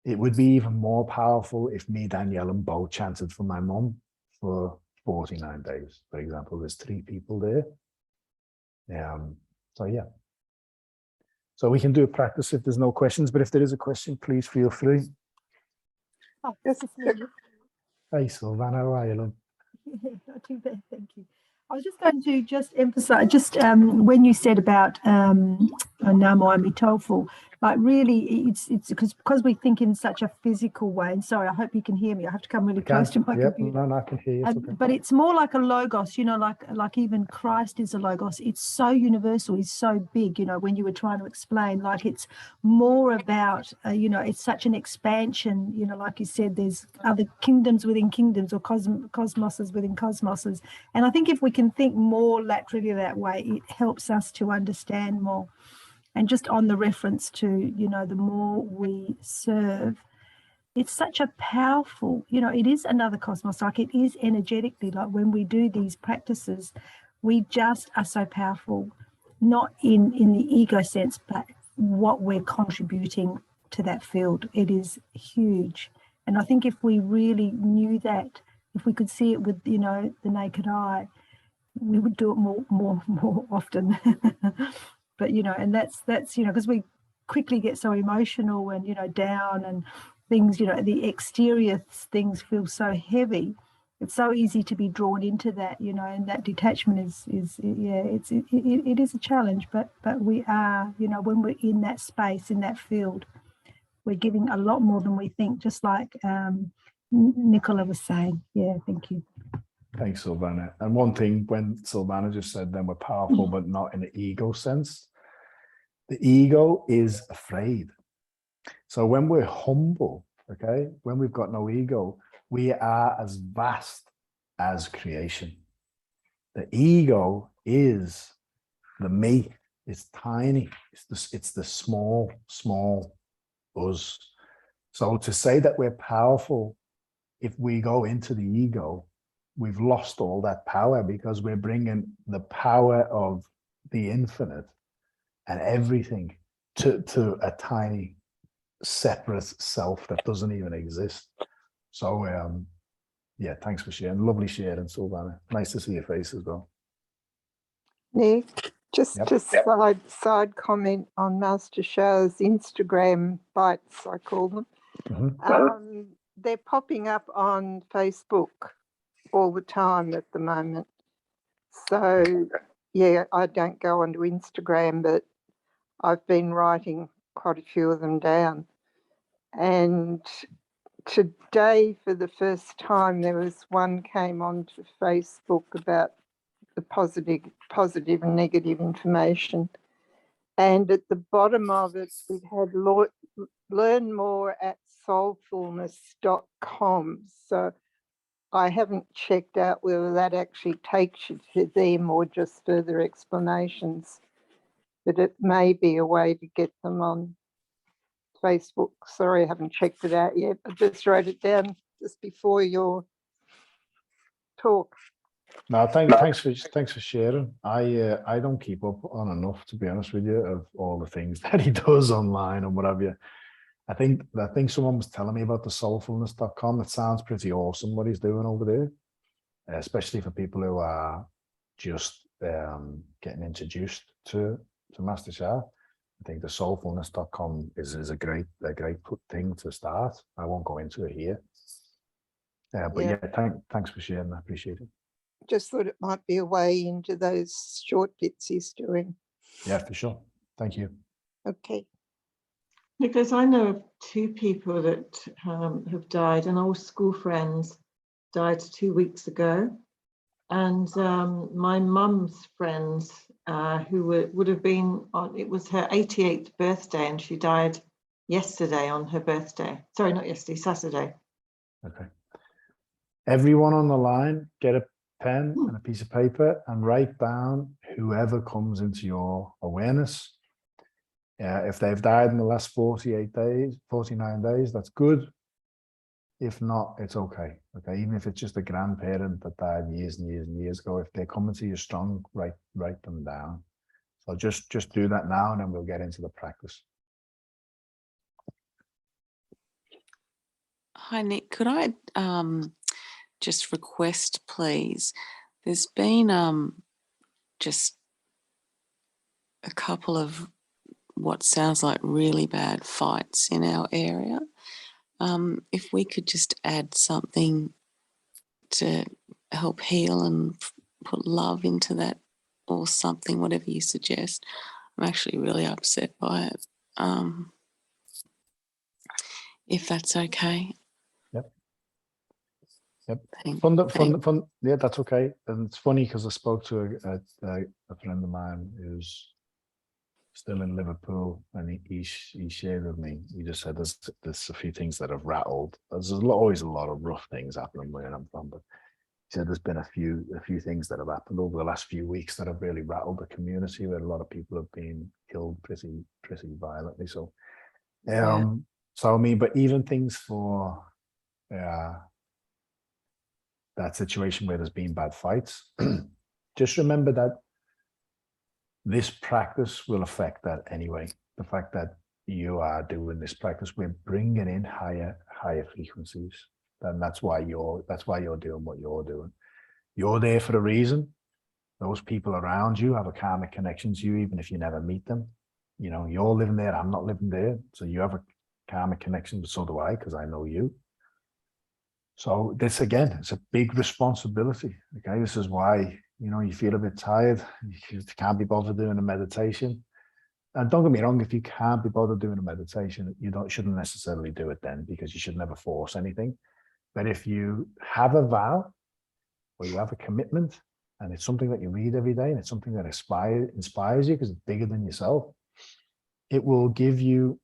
It would be even more powerful if me, Danielle, and Bo chanted for my mum for 49 days, for example. There's 3 people there. So yeah. So we can do a practice if there's no questions, but if there is a question, please feel free. Oh, this is Hey, Sylvana, how are you, love? not too bad, thank you. I was just going to emphasize, when you said about Namo Amitofu, Like really, it's because we think in such a physical way. And sorry, I hope you can hear me. I have to come really close to my Yep, computer. no, I can hear you. It's okay. But it's more like a logos, you know, like even Christ is a logos. It's so universal. He's so big, you know, when you were trying to explain, like it's more about, you know, it's such an expansion, you know, like you said, there's other kingdoms within kingdoms or cosmoses within cosmoses. And I think if we can think more laterally that way, it helps us to understand more. And just on the reference to, you know, the more we serve, it's such a powerful, you know, it is another cosmos, like it is energetically, like when we do these practices, we just are so powerful, not in the ego sense, but what we're contributing to that field. It is huge. And I think if we really knew that, if we could see it with, you know, the naked eye, we would do it more often. But, you know, and that's, you know, because we quickly get so emotional and, you know, down and things, you know, the exterior things feel so heavy. It's so easy to be drawn into that, you know, and that detachment is yeah, it is a challenge, but we are, you know, when we're in that space, in that field, we're giving a lot more than we think, just like Nicola was saying. Yeah, thank you. Thanks, Silvana. And one thing, when Silvana just said then we're powerful, but not in the ego sense, the ego is afraid. So when we're humble, okay, when we've got no ego, we are as vast as creation. The ego is the me. It's tiny. It's the small us. So to say that we're powerful, if we go into the ego, we've lost all that power, because we're bringing the power of the infinite and everything to a tiny separate self that doesn't even exist. So yeah, thanks for sharing. Lovely sharing, Silvana. Nice to see your face as well. Nick, just Yep. to side comment on Master Shah's Instagram bites, I call them. Mhm. They're popping up on Facebook all the time at the moment. So yeah, I don't go onto Instagram, but I've been writing quite a few of them down. And today, for the first time, there was one came onto Facebook about the positive and negative information. And at the bottom of it, it had learn more at soulfulness.com. So I haven't checked out whether that actually takes you to them or just further explanations, but it may be a way to get them on Facebook. Sorry, I haven't checked it out yet. I just wrote it down just before your talk. No, thanks for sharing. I don't keep up on enough, to be honest with you, of all the things that he does online and what have you. I think someone was telling me about the soulfulness.com. It sounds pretty awesome what he's doing over there, especially for people who are just getting introduced to Master Shah. I think the soulfulness.com is a great thing to start. I won't go into it here. But yeah, thanks for sharing. I appreciate it. Just thought it might be a way into those short bits he's doing. Yeah, for sure. Thank you. Okay. Nicholas, I know of two people that have died, and old school friends died 2 weeks ago. And my mum's friends who would have been on, it was her 88th birthday, and she died yesterday on her birthday. Sorry, not yesterday, Saturday. Okay. Everyone on the line, get a pen and a piece of paper and write down whoever comes into your awareness. If they've died in the last 49 days, that's good. If not, it's okay. Okay, even if it's just a grandparent that died years and years and years ago, if they come into you strong, write them down. So just do that now, and then we'll get into the practice. Hi, Nick. Could I just request, please? There's been just a couple of what sounds like really bad fights in our area. If we could just add something to help heal and put love into that, or something, whatever you suggest. I'm actually really upset by it. if that's okay. Yep. Thank- Yeah, that's okay. And it's funny because I spoke to a friend of mine who's still in Liverpool, and he shared with me. He just said there's a few things that have rattled. There's always a lot of rough things happening where I'm from, but he said there's been a few things that have happened over the last few weeks that have really rattled the community, where a lot of people have been killed pretty violently. So, Yeah. so I mean, but even things for that situation where there's been bad fights, just remember that this practice will affect that anyway. The fact that you are doing this practice, we're bringing in higher frequencies. And that's why you're doing what you're doing. You're there for a reason. Those people around you have a karmic connection to you, even if you never meet them. You know, you're living there, I'm not living there. So you have a karmic connection, but so do I, because I know you. So this, again, it's a big responsibility. Okay, this is why, you know, you feel a bit tired, you can't be bothered doing a meditation. And don't get me wrong, if you can't be bothered doing a meditation, shouldn't necessarily do it then, because you should never force anything. But if you have a vow or you have a commitment, and it's something that you read every day, and it's something that inspires you because it's bigger than yourself, it will give you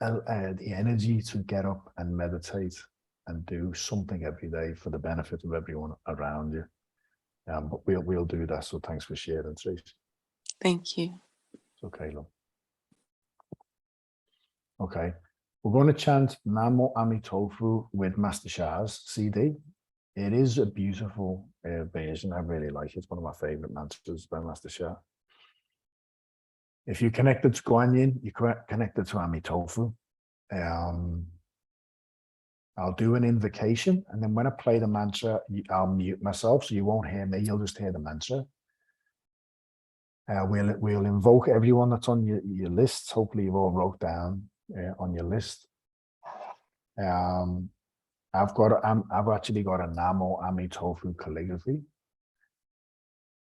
the energy to get up and meditate and do something every day for the benefit of everyone around you. But we'll do that. So thanks for sharing, Trace. Thank you. It's okay, love. Okay, we're going to chant Namo Amitofu with Master Shah's CD. It is a beautiful version. I really like it. It's one of my favorite mantras by Master Shah. If you're connected to Guan Yin, you're connected to Amitofu. I'll do an invocation, and then when I play the mantra, I'll mute myself, so you won't hear me. You'll just hear the mantra. We'll invoke everyone that's on your list. Hopefully, you've all wrote down on your list. I've actually got a Namo Amitofu calligraphy.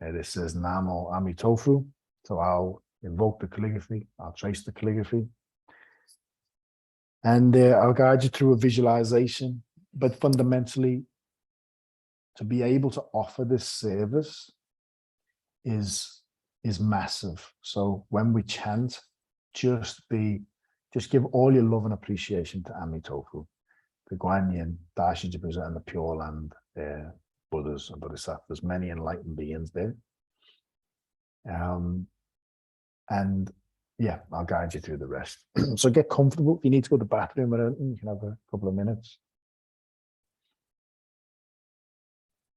This says Namo Amitofu, so I'll invoke the calligraphy. I'll trace the calligraphy. And I'll guide you through a visualization, but fundamentally, to be able to offer this service is massive. So when we chant, just give all your love and appreciation to Amitofu, the Guan Yin, Dashi Jibuza, and the Pure Land Buddhas and Bodhisattvas, many enlightened beings there. And yeah, I'll guide you through the rest. So get comfortable. If you need to go to the bathroom or anything, you can have a couple of minutes.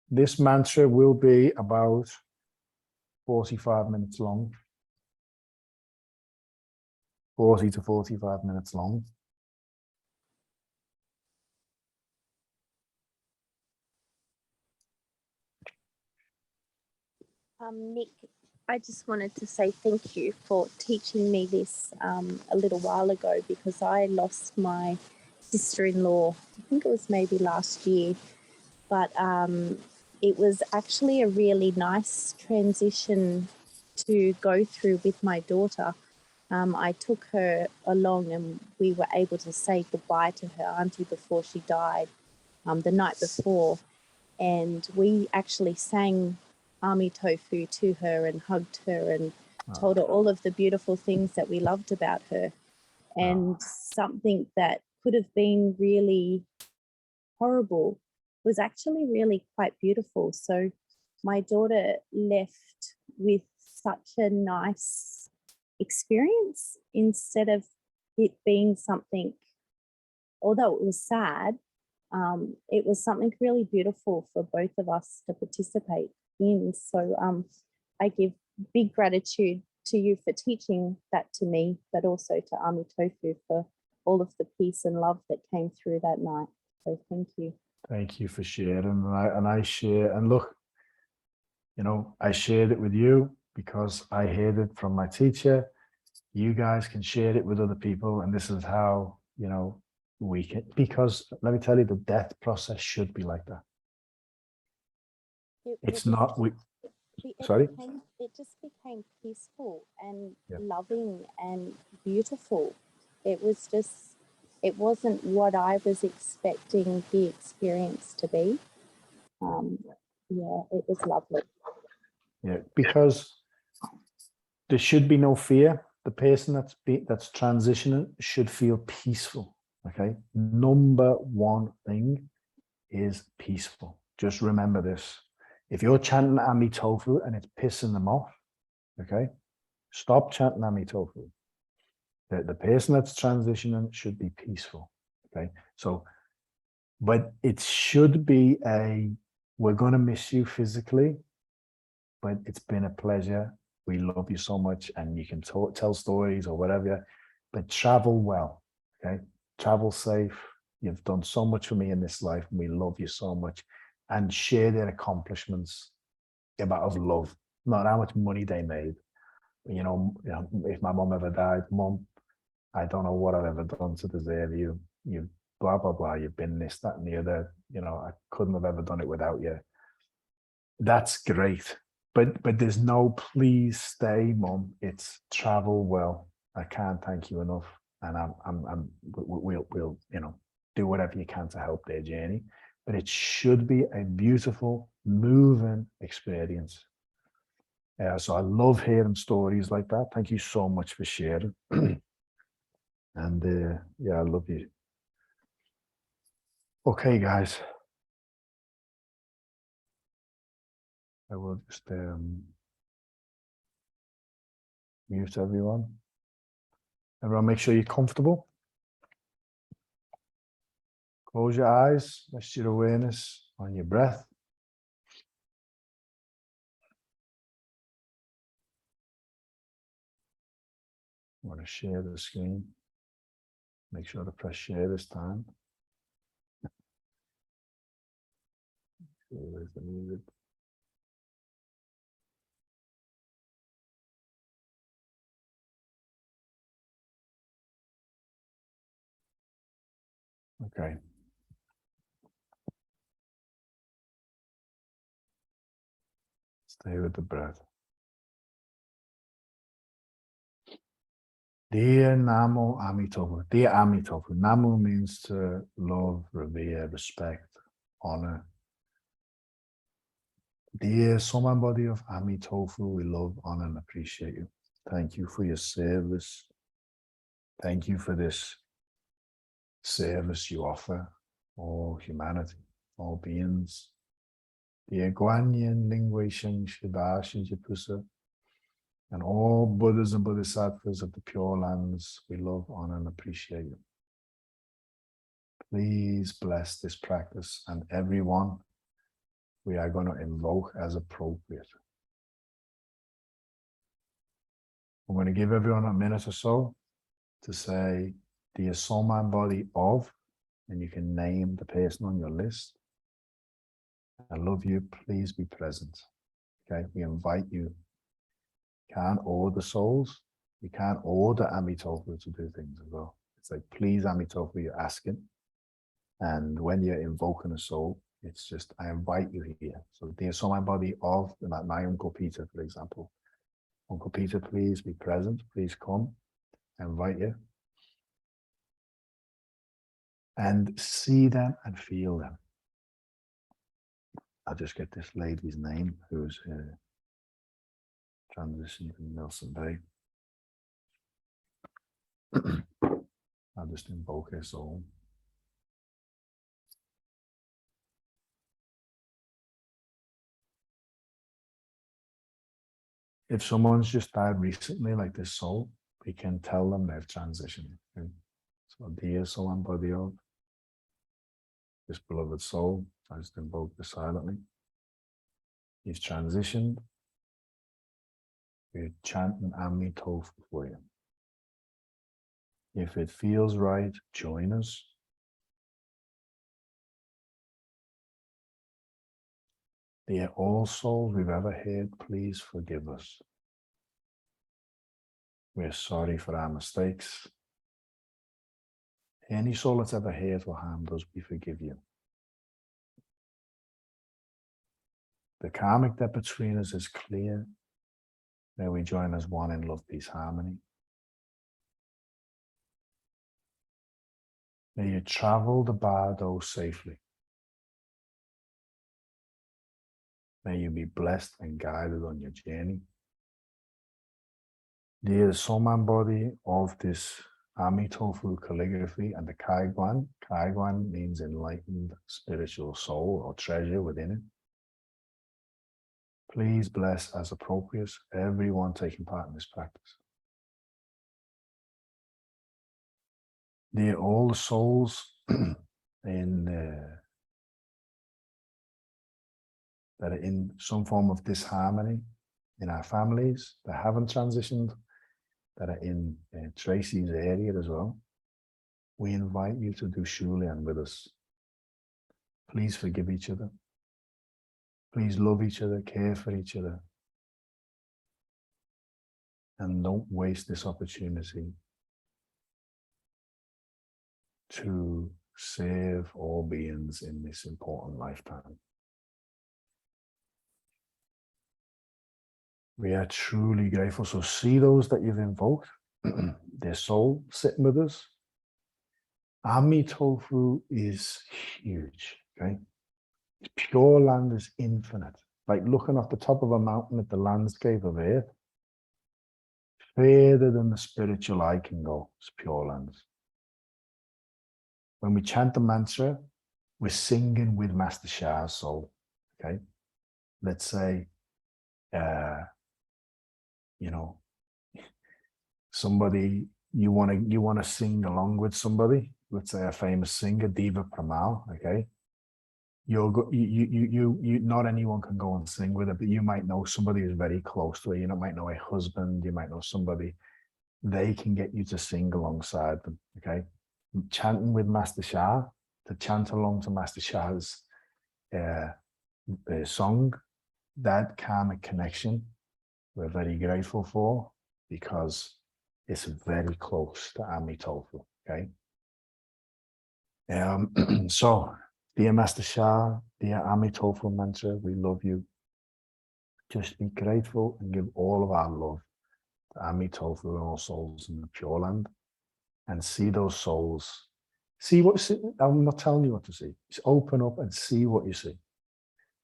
This mantra will be about 45 minutes long. 40 to 45 minutes long. Nick, I just wanted to say thank you for teaching me this a little while ago, because I lost my sister-in-law, I think it was maybe last year, but it was actually a really nice transition to go through with my daughter. I took her along and we were able to say goodbye to her auntie before she died the night before. And we actually sang Amitofu to her and hugged her and told her all of the beautiful things that we loved about her. And something that could have been really horrible was actually really quite beautiful. So my daughter left with such a nice experience, instead of it being something, although it was sad, it was something really beautiful for both of us to participate in. So I give big gratitude to you for teaching that to me, but also to Amitofu for all of the peace and love that came through that night. So thank you. Thank you for sharing. And I share, and look, you know, I shared it with you because I heard it from my teacher. You guys can share it with other people, and this is how, you know, we can, because let me tell you, the death process should be like that. It's not, sorry? It just became peaceful and loving and beautiful. It was just it wasn't what I was expecting the experience to be. Yeah, it was lovely. Yeah, because there should be no fear. The person that's transitioning should feel peaceful. Okay. Number one thing is peaceful. Just remember this. If you're chanting Ami Tofu and it's pissing them off, okay, stop chanting Ami Tofu. The person that's transitioning should be peaceful. Okay. So, but it should be we're going to miss you physically, but it's been a pleasure. We love you so much, and you can tell stories or whatever, but travel well. Okay. Travel safe. You've done so much for me in this life, and we love you so much. And share their accomplishments of love, not how much money they made. You know, if my mom ever died, Mom, I don't know what I've ever done to deserve you. You blah, blah, blah. You've been this, that, and the other. You know, I couldn't have ever done it without you. That's great. But there's no please stay, Mum. It's travel well. I can't thank you enough. And we'll do whatever you can to help their journey. But it should be a beautiful, moving experience. So I love hearing stories like that. Thank you so much for sharing. And yeah, I love you. Okay, guys. I will just mute everyone. Everyone, make sure you're comfortable. Close your eyes, rest your awareness on your breath. I want to share the screen. Make sure to press share this time. Where's the music? Okay. Stay with the breath. Dear Namo Amitofu. Dear Amitofu. Namo means to love, revere, respect, honor. Dear soul and body of Amitofu, we love, honor, and appreciate you. Thank you for your service. Thank you for this service you offer all humanity, all beings. Dear Guanyin, Lingwei Sheng, Shiba, Shinjipusa, and all Buddhas and Bodhisattvas of the Pure Lands, we love, honor, and appreciate you. Please bless this practice and everyone we are going to invoke as appropriate. I'm going to give everyone a minute or so to say, dear soul, mind, body of, and you can name the person on your list. I love you, please be present. Okay, we invite you. Can't order souls. You can't order Amitofu to do things as well. It's like, please, Amitofu, you're asking. And when you're invoking a soul, it's just, I invite you here. So dear soul, mind, body of, like my Uncle Peter, for example. Uncle Peter, please be present. Please come. I invite you. And see them and feel them. I'll just get this lady's name, who's transitioning from Nelson Bay. I'll just invoke her soul. If someone's just died recently, like this soul, we can tell them they've transitioned. Okay? So dear soul and body of this beloved soul, I just invoke this silently. You've transitioned. We're chanting Amitofu for you. If it feels right, join us. Dear all souls we've ever heard, please forgive us. We're sorry for our mistakes. Any soul that's ever hurt or harmed us, we forgive you. The karmic debt between us is clear. May we join as one in love, peace, harmony. May you travel the Bardo safely. May you be blessed and guided on your journey. Dear soul man body of this Amitofu calligraphy and the Kaiguan. Kaiguan means enlightened spiritual soul or treasure within it. Please bless as appropriate everyone taking part in this practice. Dear all the souls that are in some form of disharmony in our families, that haven't transitioned, that are in Tracy's area as well, we invite you to do Shulian with us. Please forgive each other. Please love each other, care for each other. And don't waste this opportunity to serve all beings in this important lifetime. We are truly grateful. So see those that you've invoked, their soul sitting with us. Amitofu is huge, okay? Pure Land is infinite. Like looking off the top of a mountain at the landscape of Earth. Further than the spiritual eye can go, it's Pure Land. When we chant the mantra, we're singing with Master Sha's soul, okay? Let's say, you know, somebody, you want to sing along with somebody, let's say a famous singer, Diva Pramal, okay? You not anyone can go and sing with it, but you might know somebody who's very close to it. You might know a husband, you might know somebody, they can get you to sing alongside them, okay? Chanting with Master Sha, to chant along to Master Sha's song, that karmic connection, we're very grateful for, because it's very close to Amitofu, okay? So, dear Master Sha, dear Amitofu mantra, we love you. Just be grateful and give all of our love to Amitofu and all souls in the Pure Land, and see those souls. I'm not telling you what to see. Just open up and see what you see.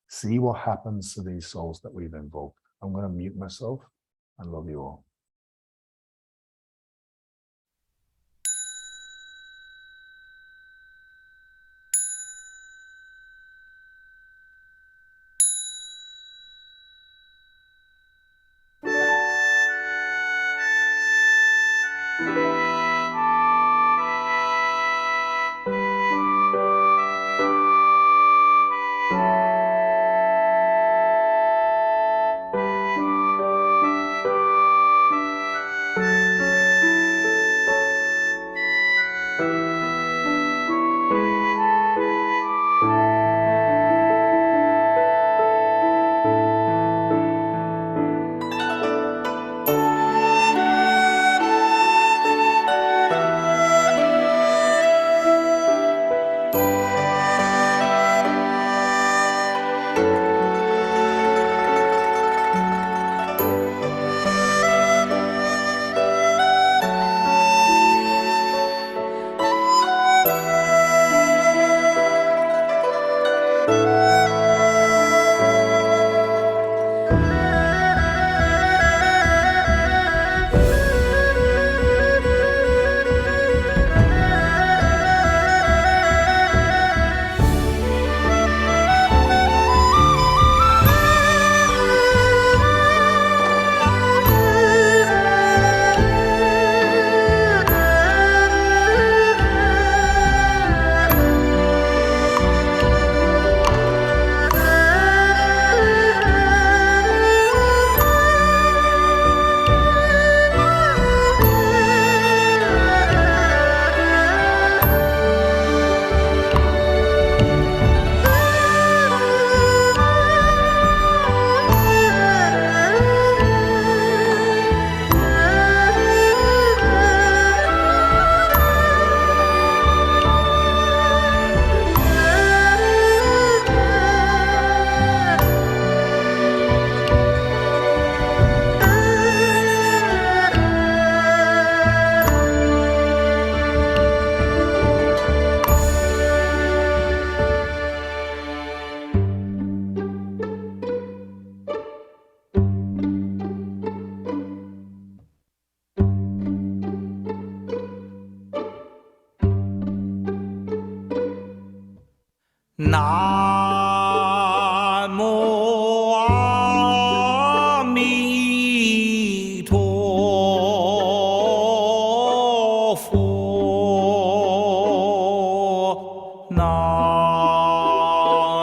See what happens to these souls that we've invoked. I'm going to mute myself and love you all. 南无阿弥陀佛，南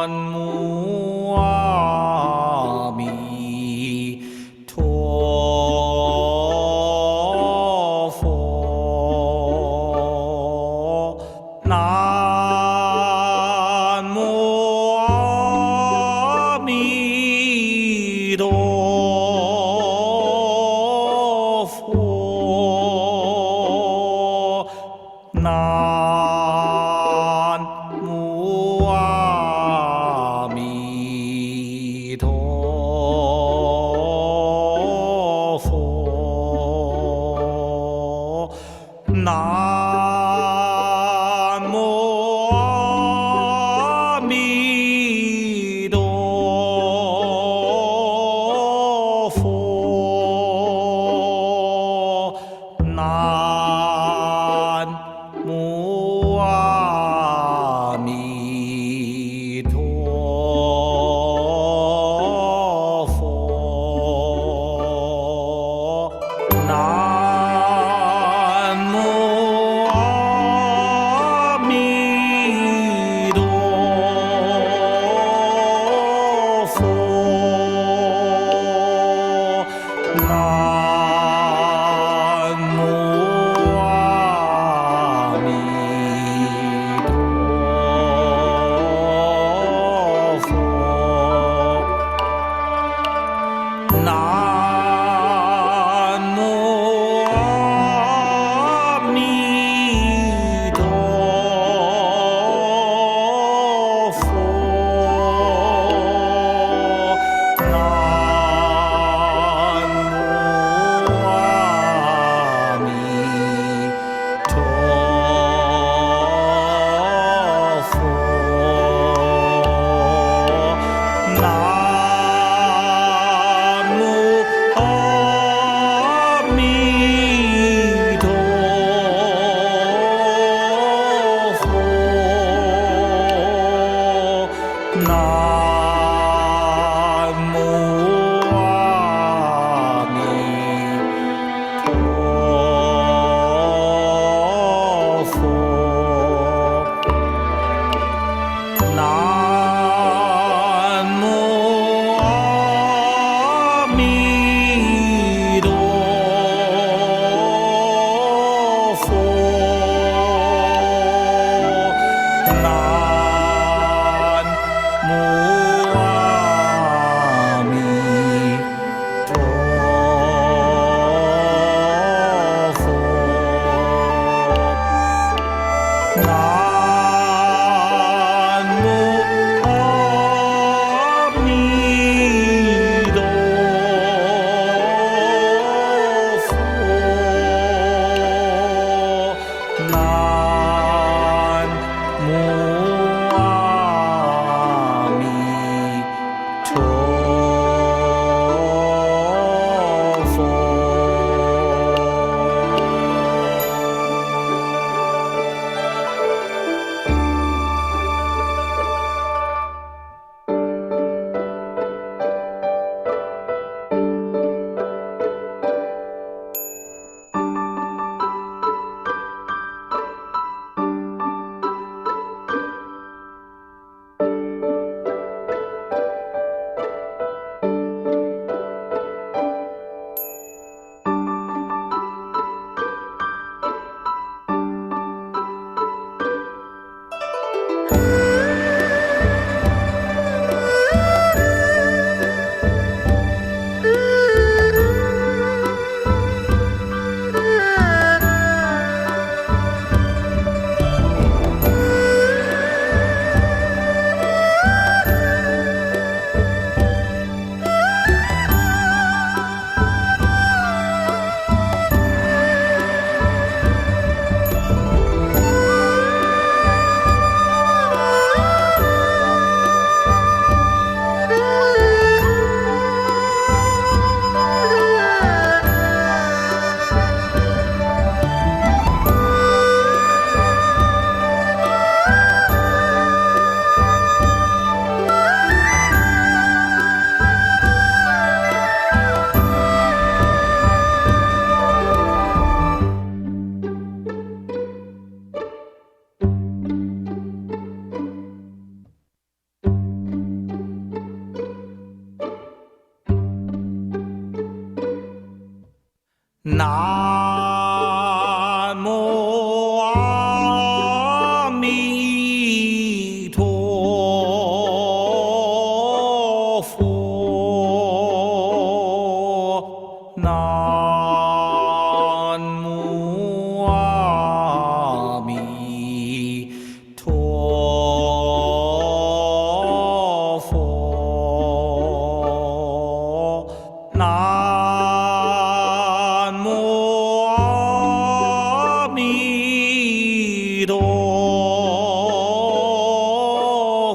无阿弥陀佛，南无阿弥陀佛，南无阿弥陀佛，南无阿弥陀佛，南无阿弥陀佛，南无阿弥陀佛，南无阿弥陀佛，南无阿弥陀佛，南无南无阿弥陀佛，南无阿弥陀佛，南无阿弥陀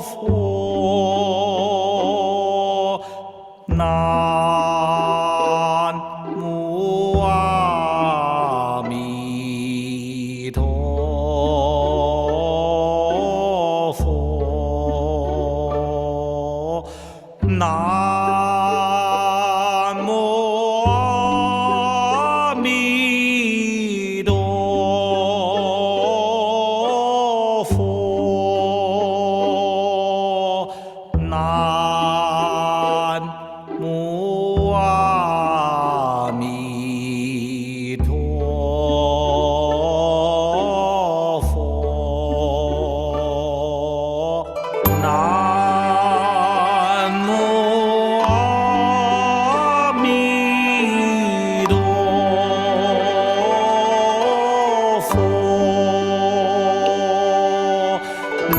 佛，南无阿弥陀佛，南无阿弥陀佛，南无阿弥陀佛，南无阿弥陀佛，南无阿弥陀佛，南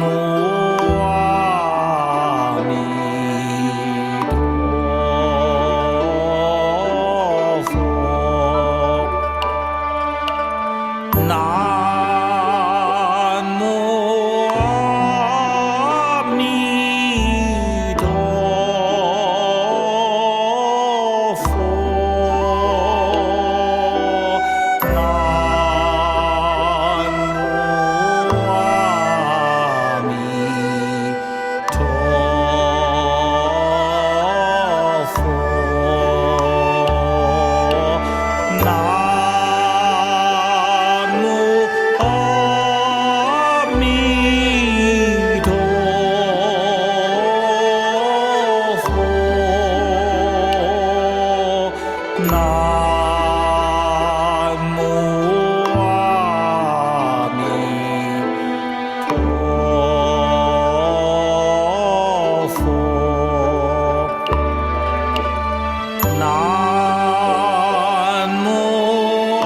无阿弥陀佛，南无阿弥陀佛，南无阿弥陀佛，南无阿弥陀佛，南无阿弥陀佛，南无阿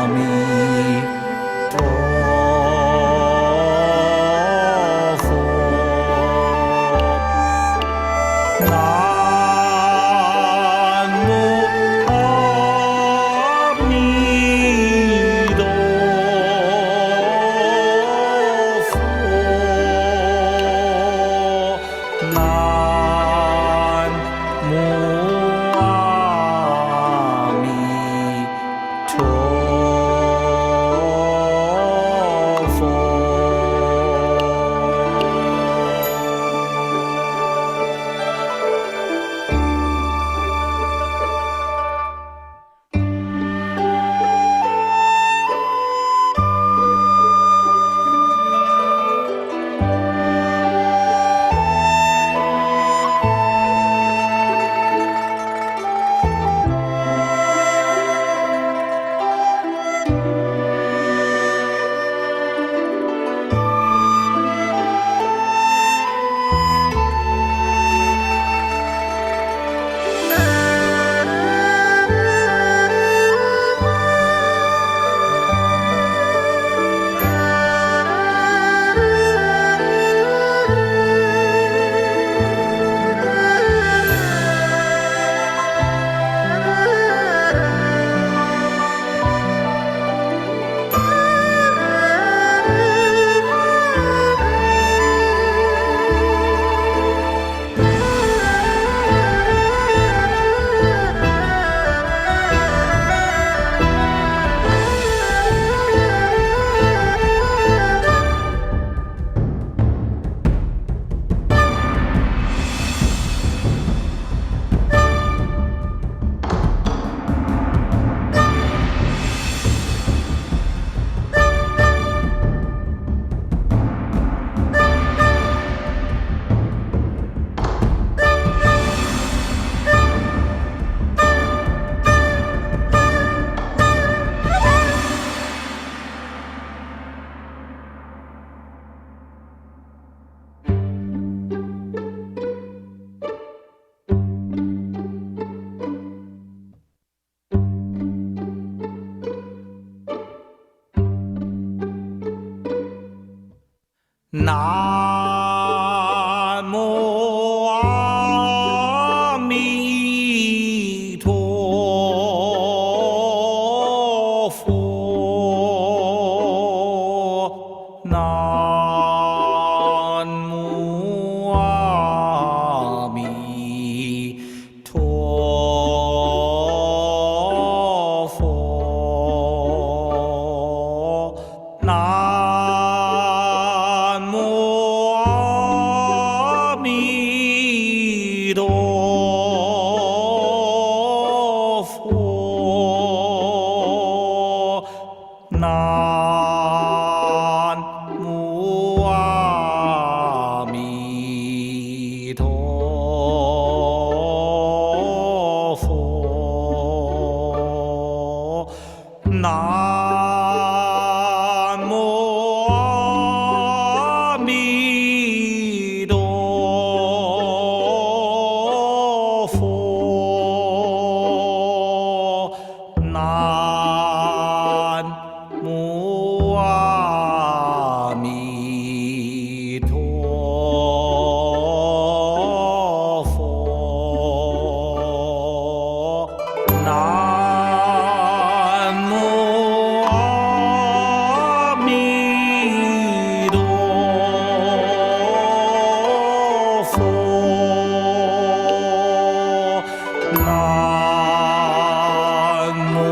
弥陀佛，南无阿弥陀佛，南无阿弥陀佛。南无阿弥陀佛，南无阿弥陀佛，南无阿弥陀佛，南无阿弥陀佛，南无阿弥陀佛，南无阿弥陀佛，南无阿弥陀佛，南无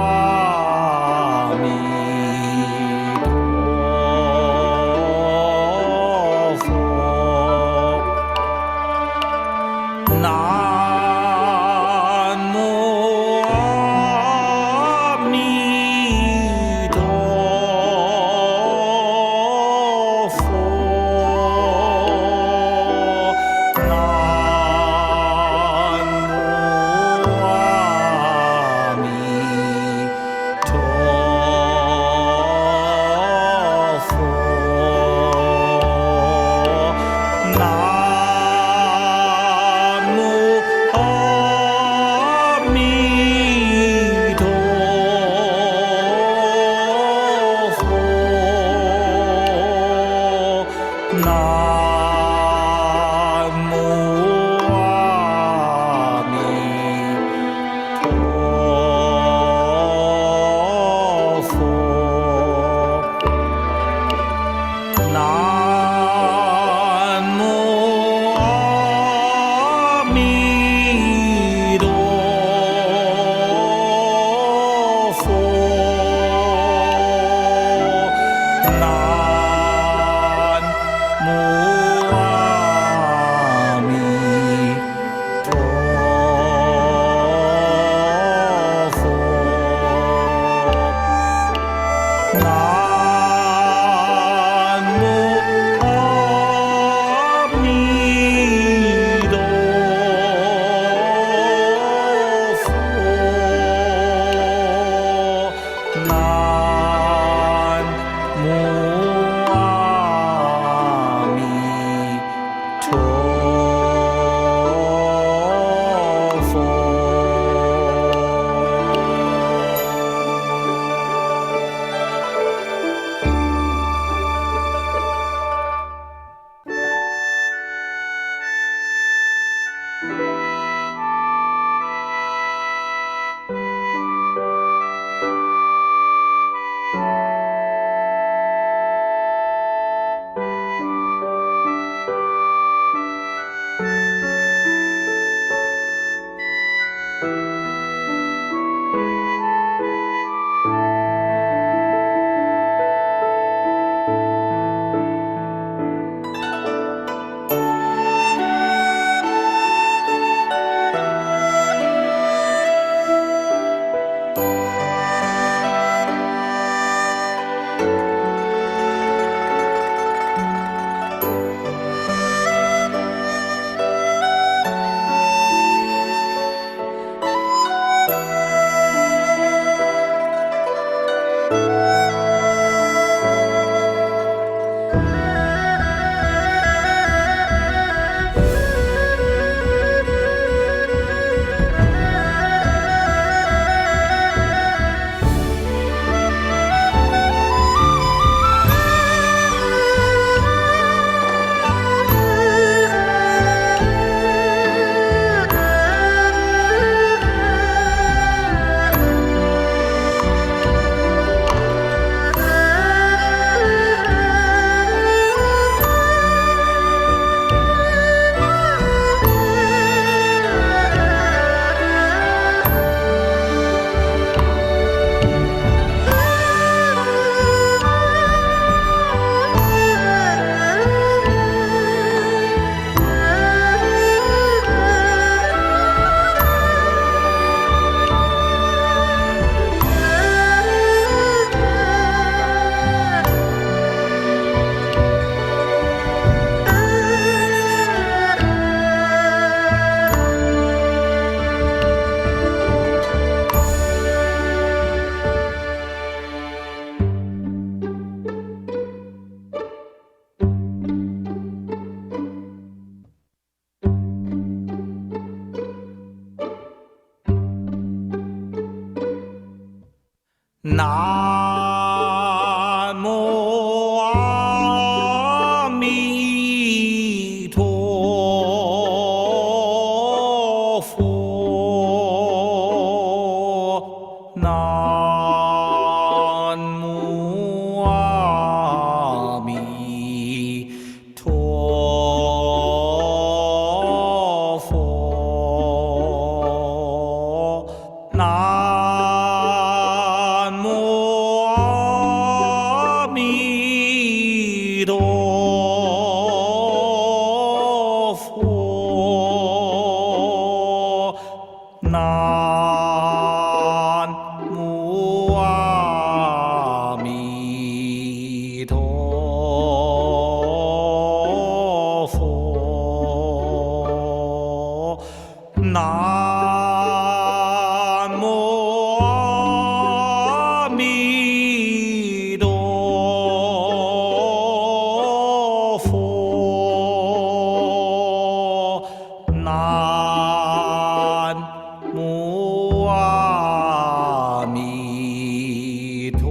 阿弥陀佛，南无阿弥陀佛，南无南无阿弥陀佛，南无阿弥陀佛，南无阿弥陀佛，南无阿弥陀佛，南无阿弥陀佛，南无阿弥陀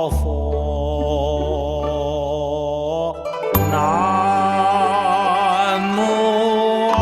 佛，南无阿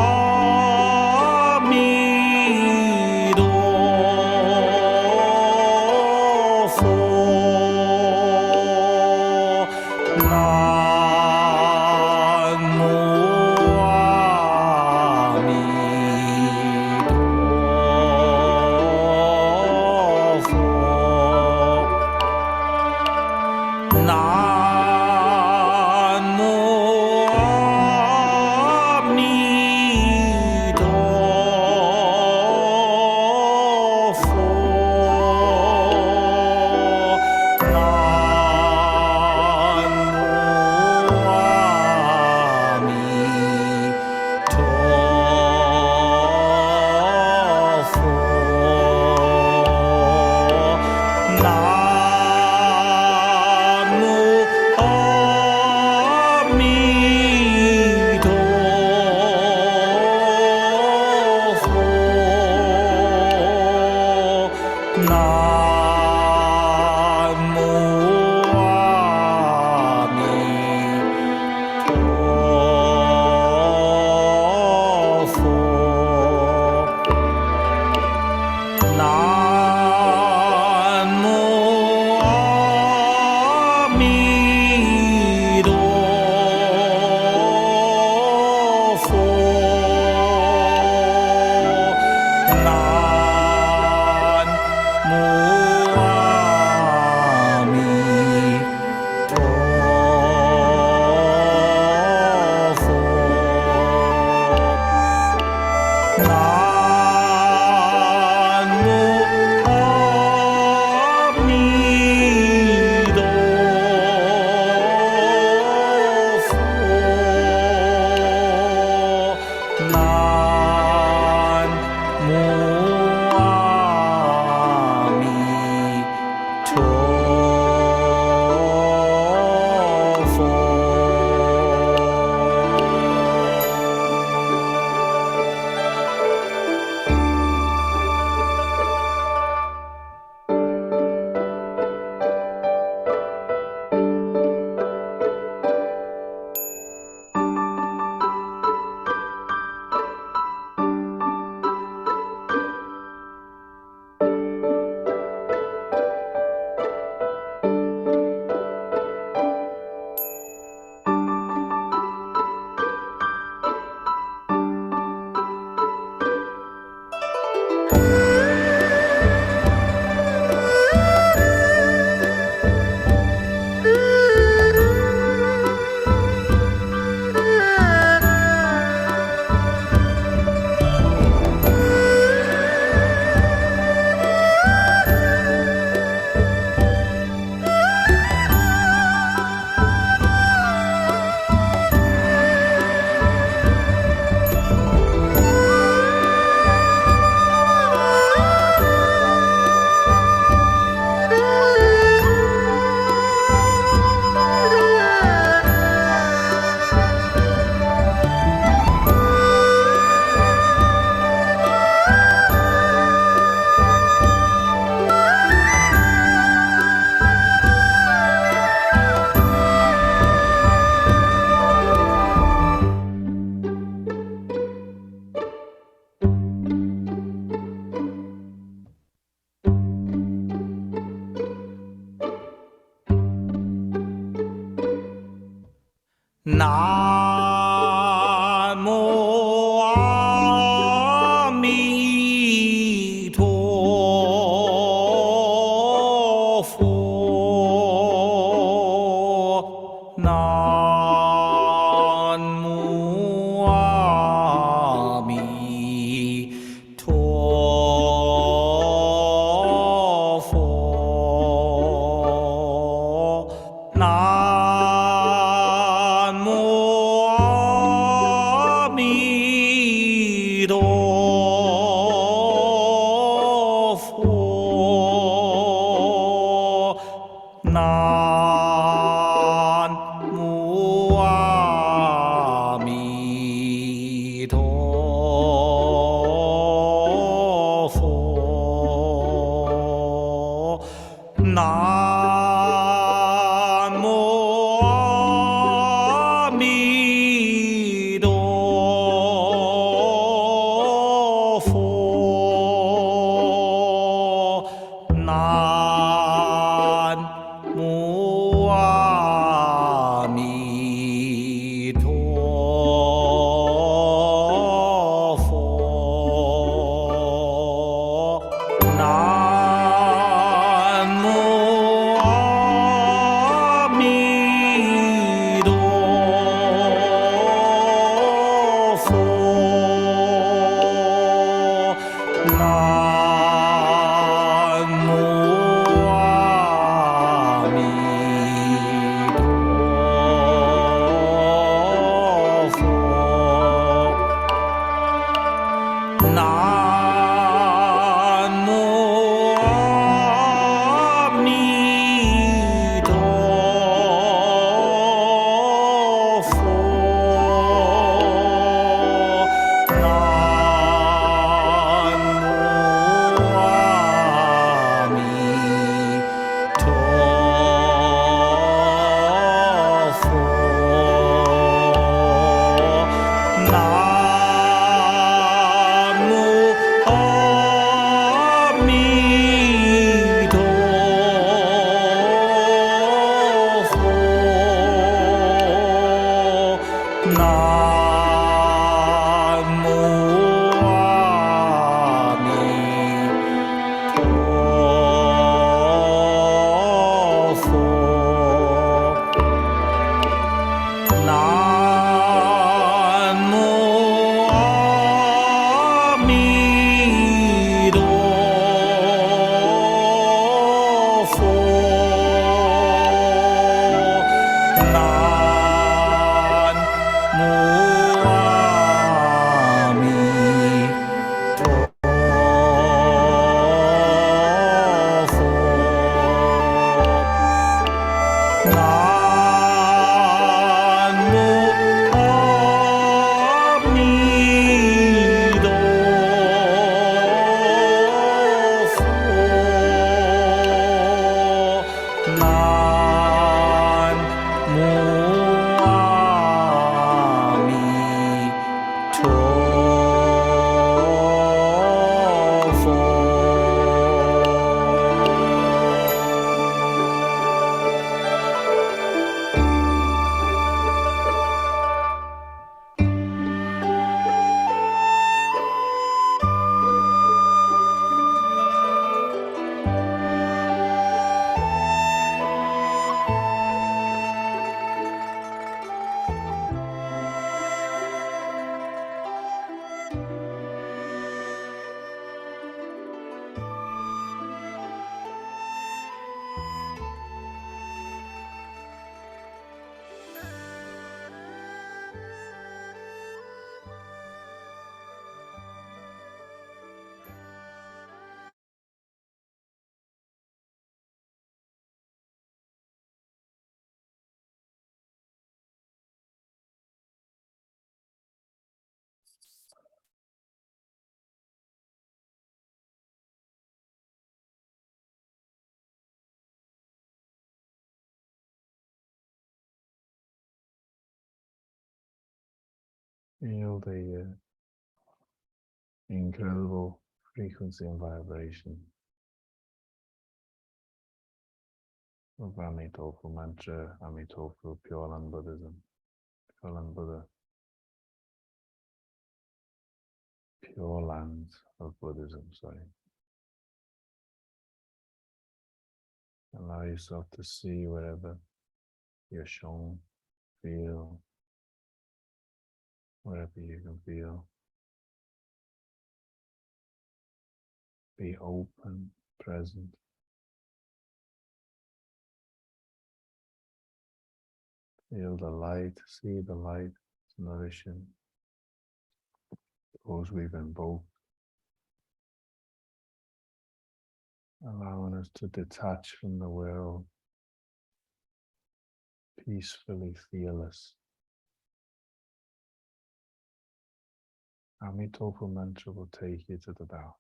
南无阿弥陀佛，南无阿弥陀佛，南无阿弥陀佛，南无阿弥陀佛，南无阿弥陀佛，南无阿弥陀佛，南无阿弥陀佛，南无阿弥陀佛，南无阿弥陀佛，南无阿弥陀佛，南无阿弥陀佛，南无阿弥陀佛，南无阿弥陀佛，南无阿弥陀佛，南无阿弥陀佛，南无阿弥陀佛。Feel the incredible frequency and vibration of Amitabha mantra, Amitabha Pure Land Buddhism. Kulin Buddha, Pure Land of Buddhism, sorry. Allow yourself to see wherever you're shown, feel, wherever you can feel. Be open, present. Feel the light, see the light, nourishing those we've invoked. Allowing us to detach from the world, peacefully fearless. Amitopa mantra will take you to the Tao.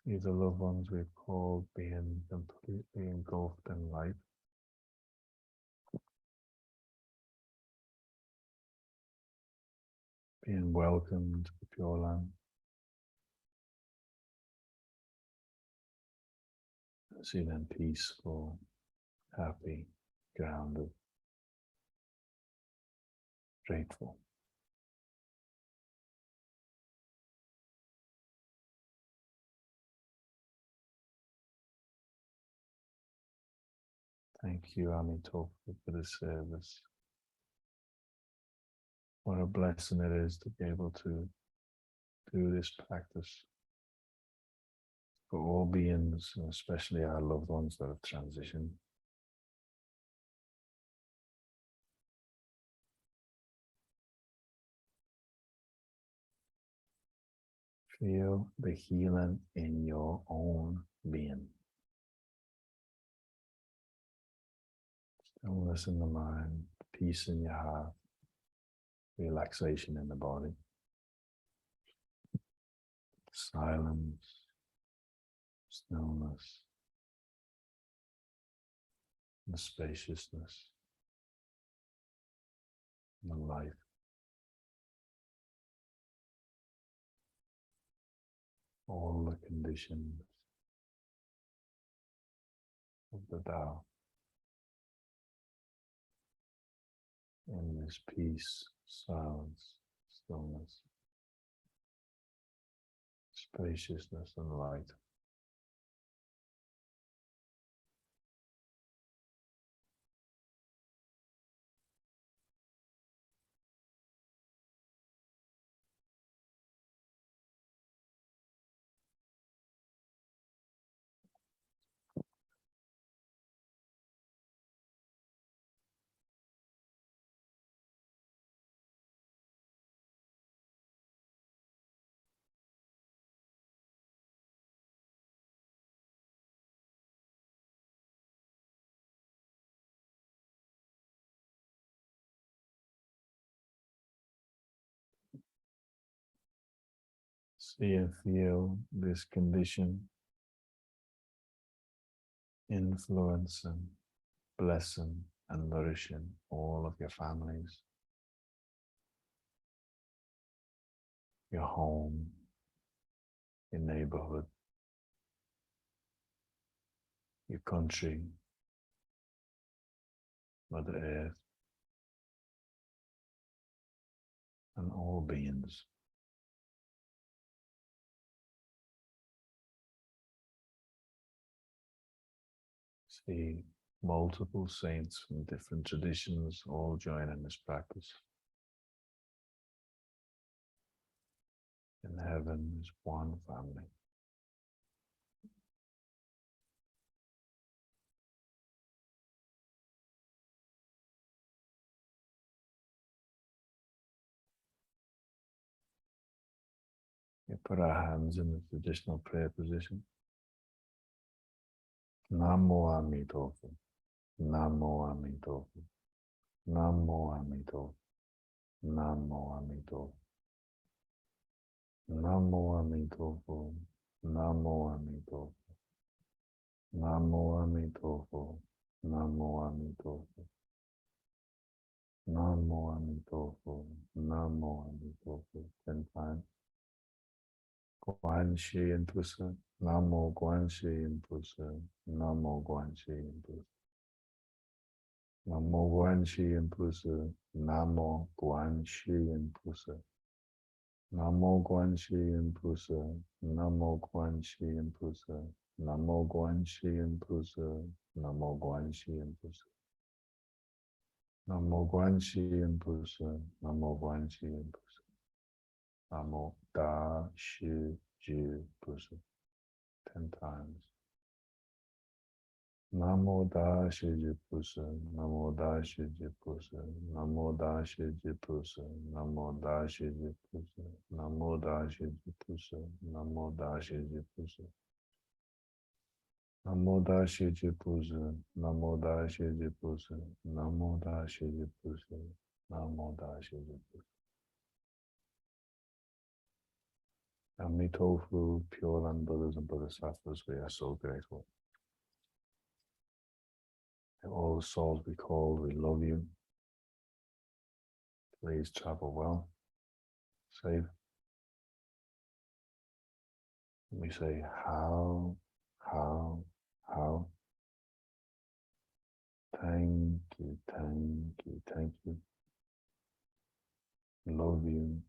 See the loved ones we've called being completely engulfed in light. Being welcomed to the Pure Land. See them peaceful, happy, grounded, grateful. Thank you, Amitopa, for this service. What a blessing it is to be able to do this practice for all beings, and especially our loved ones that have transitioned. Feel the healing in your own being. Stillness in the mind, peace in your heart, relaxation in the body, silence, stillness, the spaciousness, the light. All the conditions of the Tao in this peace, silence, stillness, spaciousness and light. See and feel this condition influencing, blessing, and nourishing all of your families, your home, your neighborhood, your country, Mother Earth, and all beings. See multiple saints from different traditions all join in this practice. In heaven is one family. We put our hands in the traditional prayer position. Namo Amitopa. Namo Amitofu. Namo Amitofu. Namo Amitofu. Namo Amitofu. Namo Amitofu. Namo Amitofu. Namo Amitofu. Namo Amitofu. Namo Amitofu. 10 times. Guan Shi Yin Pusa. Namo Guan Shi Yin Pusa. Namo Guan Shi Yin Pusa. Namo Guan Shi Yin Pusa. Namo Guan Shi Yin Pusa. Namo Guan Shi Yin Pusa. Namo Guan Shi Yin Pusa. Namo Guan Shi Yin Pusa. Namo Guan Shi Yin Pusa. Namo Guan Shi Yin Pusa. Namo Guan Shi Yin Pusa. Namo Da Shi Ji Pusa. 10 times. Namo Da Shi Ji Pusa. Namo Da Shi Ji Pusa. Namo Da Shi Ji Pusa. Namo Da Shi Ji Pusa. Namo Da Shi Ji Pusa. Namo Da Shi Ji Pusa. Namo Da Shi Ji Pusa. Namo Da Shi Ji Pusa. Namo Da Shi Ji Pusa. Namo Da Shi Ji Pusa. Amitofu, Pure Land Buddhas and Bodhisattvas, we are so grateful. To all the souls we called, we love you. Please travel well, safe. And we say how. Thank you. Love you.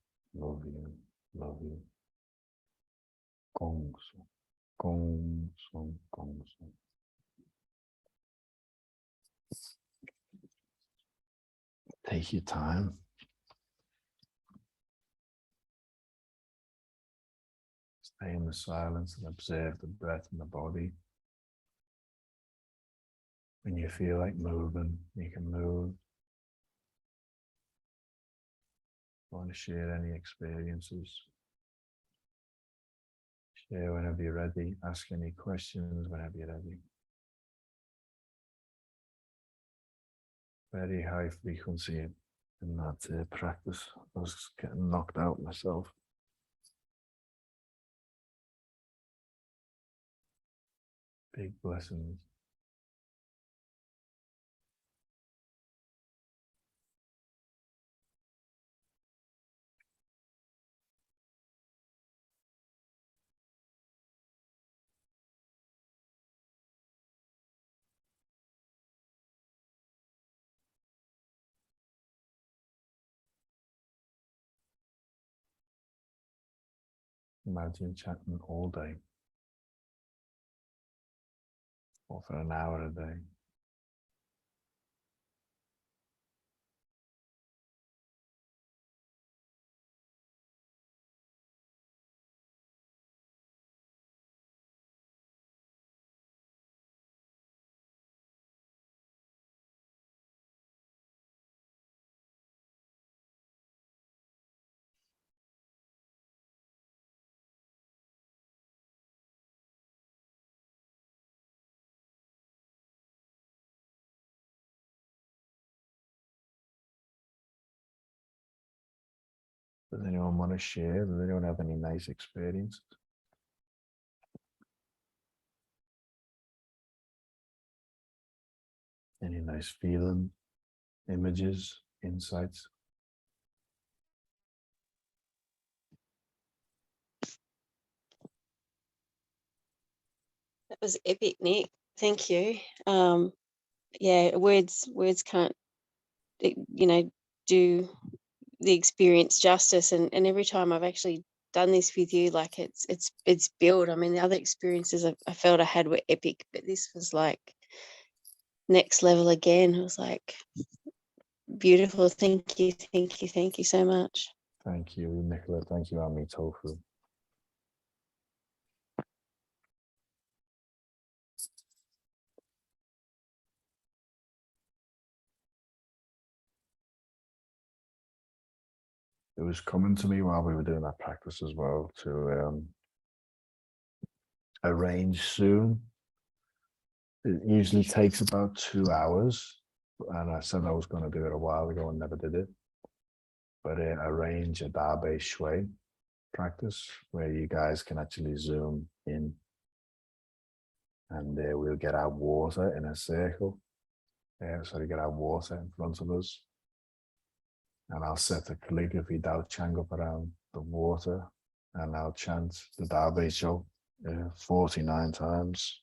Gong Song. Take your time. Stay in the silence and observe the breath and the body. When you feel like moving, you can move. Want to share any experiences? Share whenever you're ready. Ask any questions whenever you're ready. Very high frequency in that practice. I was getting knocked out myself. Big blessings. Imagine chatting all day, or for an hour a day. Does anyone want to share? Does anyone have any nice experiences? Any nice feeling, images, insights? That was epic, Nick. Thank you. Yeah, words can't, do the experience justice. And every time I've actually done this with you, like it's built. I mean, the other experiences I felt I had were epic, but this was like next level again. It was like beautiful. Thank you so much. Thank you, Nicola. Thank you, Amitofu. It was coming to me while we were doing that practice as well to arrange soon It usually takes about 2 hours, and I said I was going to do it a while ago and never did it. But I arrange a Dabe Shui practice where you guys can actually zoom in, and we'll get our water in a circle. So we get our water in front of us, and I'll set a calligraphy Dao Chang up around the water, and I'll chant the Dabe Shui 49 times,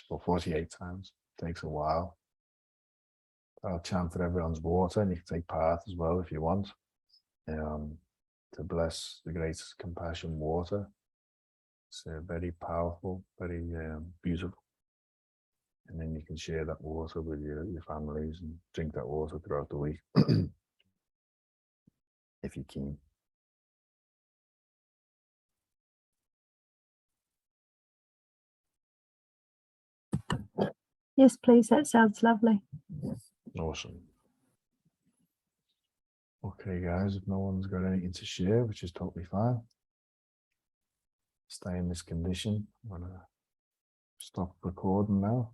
or 48 times. Takes a while. I'll chant for everyone's water, and you can take part as well if you want, to bless the greatest compassion water. It's very powerful, very beautiful. And then you can share that water with your families and drink that water throughout the week, if you can. Yes, please. That sounds lovely. Awesome. Okay, guys, if no one's got anything to share, which is totally fine, stay in this condition. I'm going to stop recording now.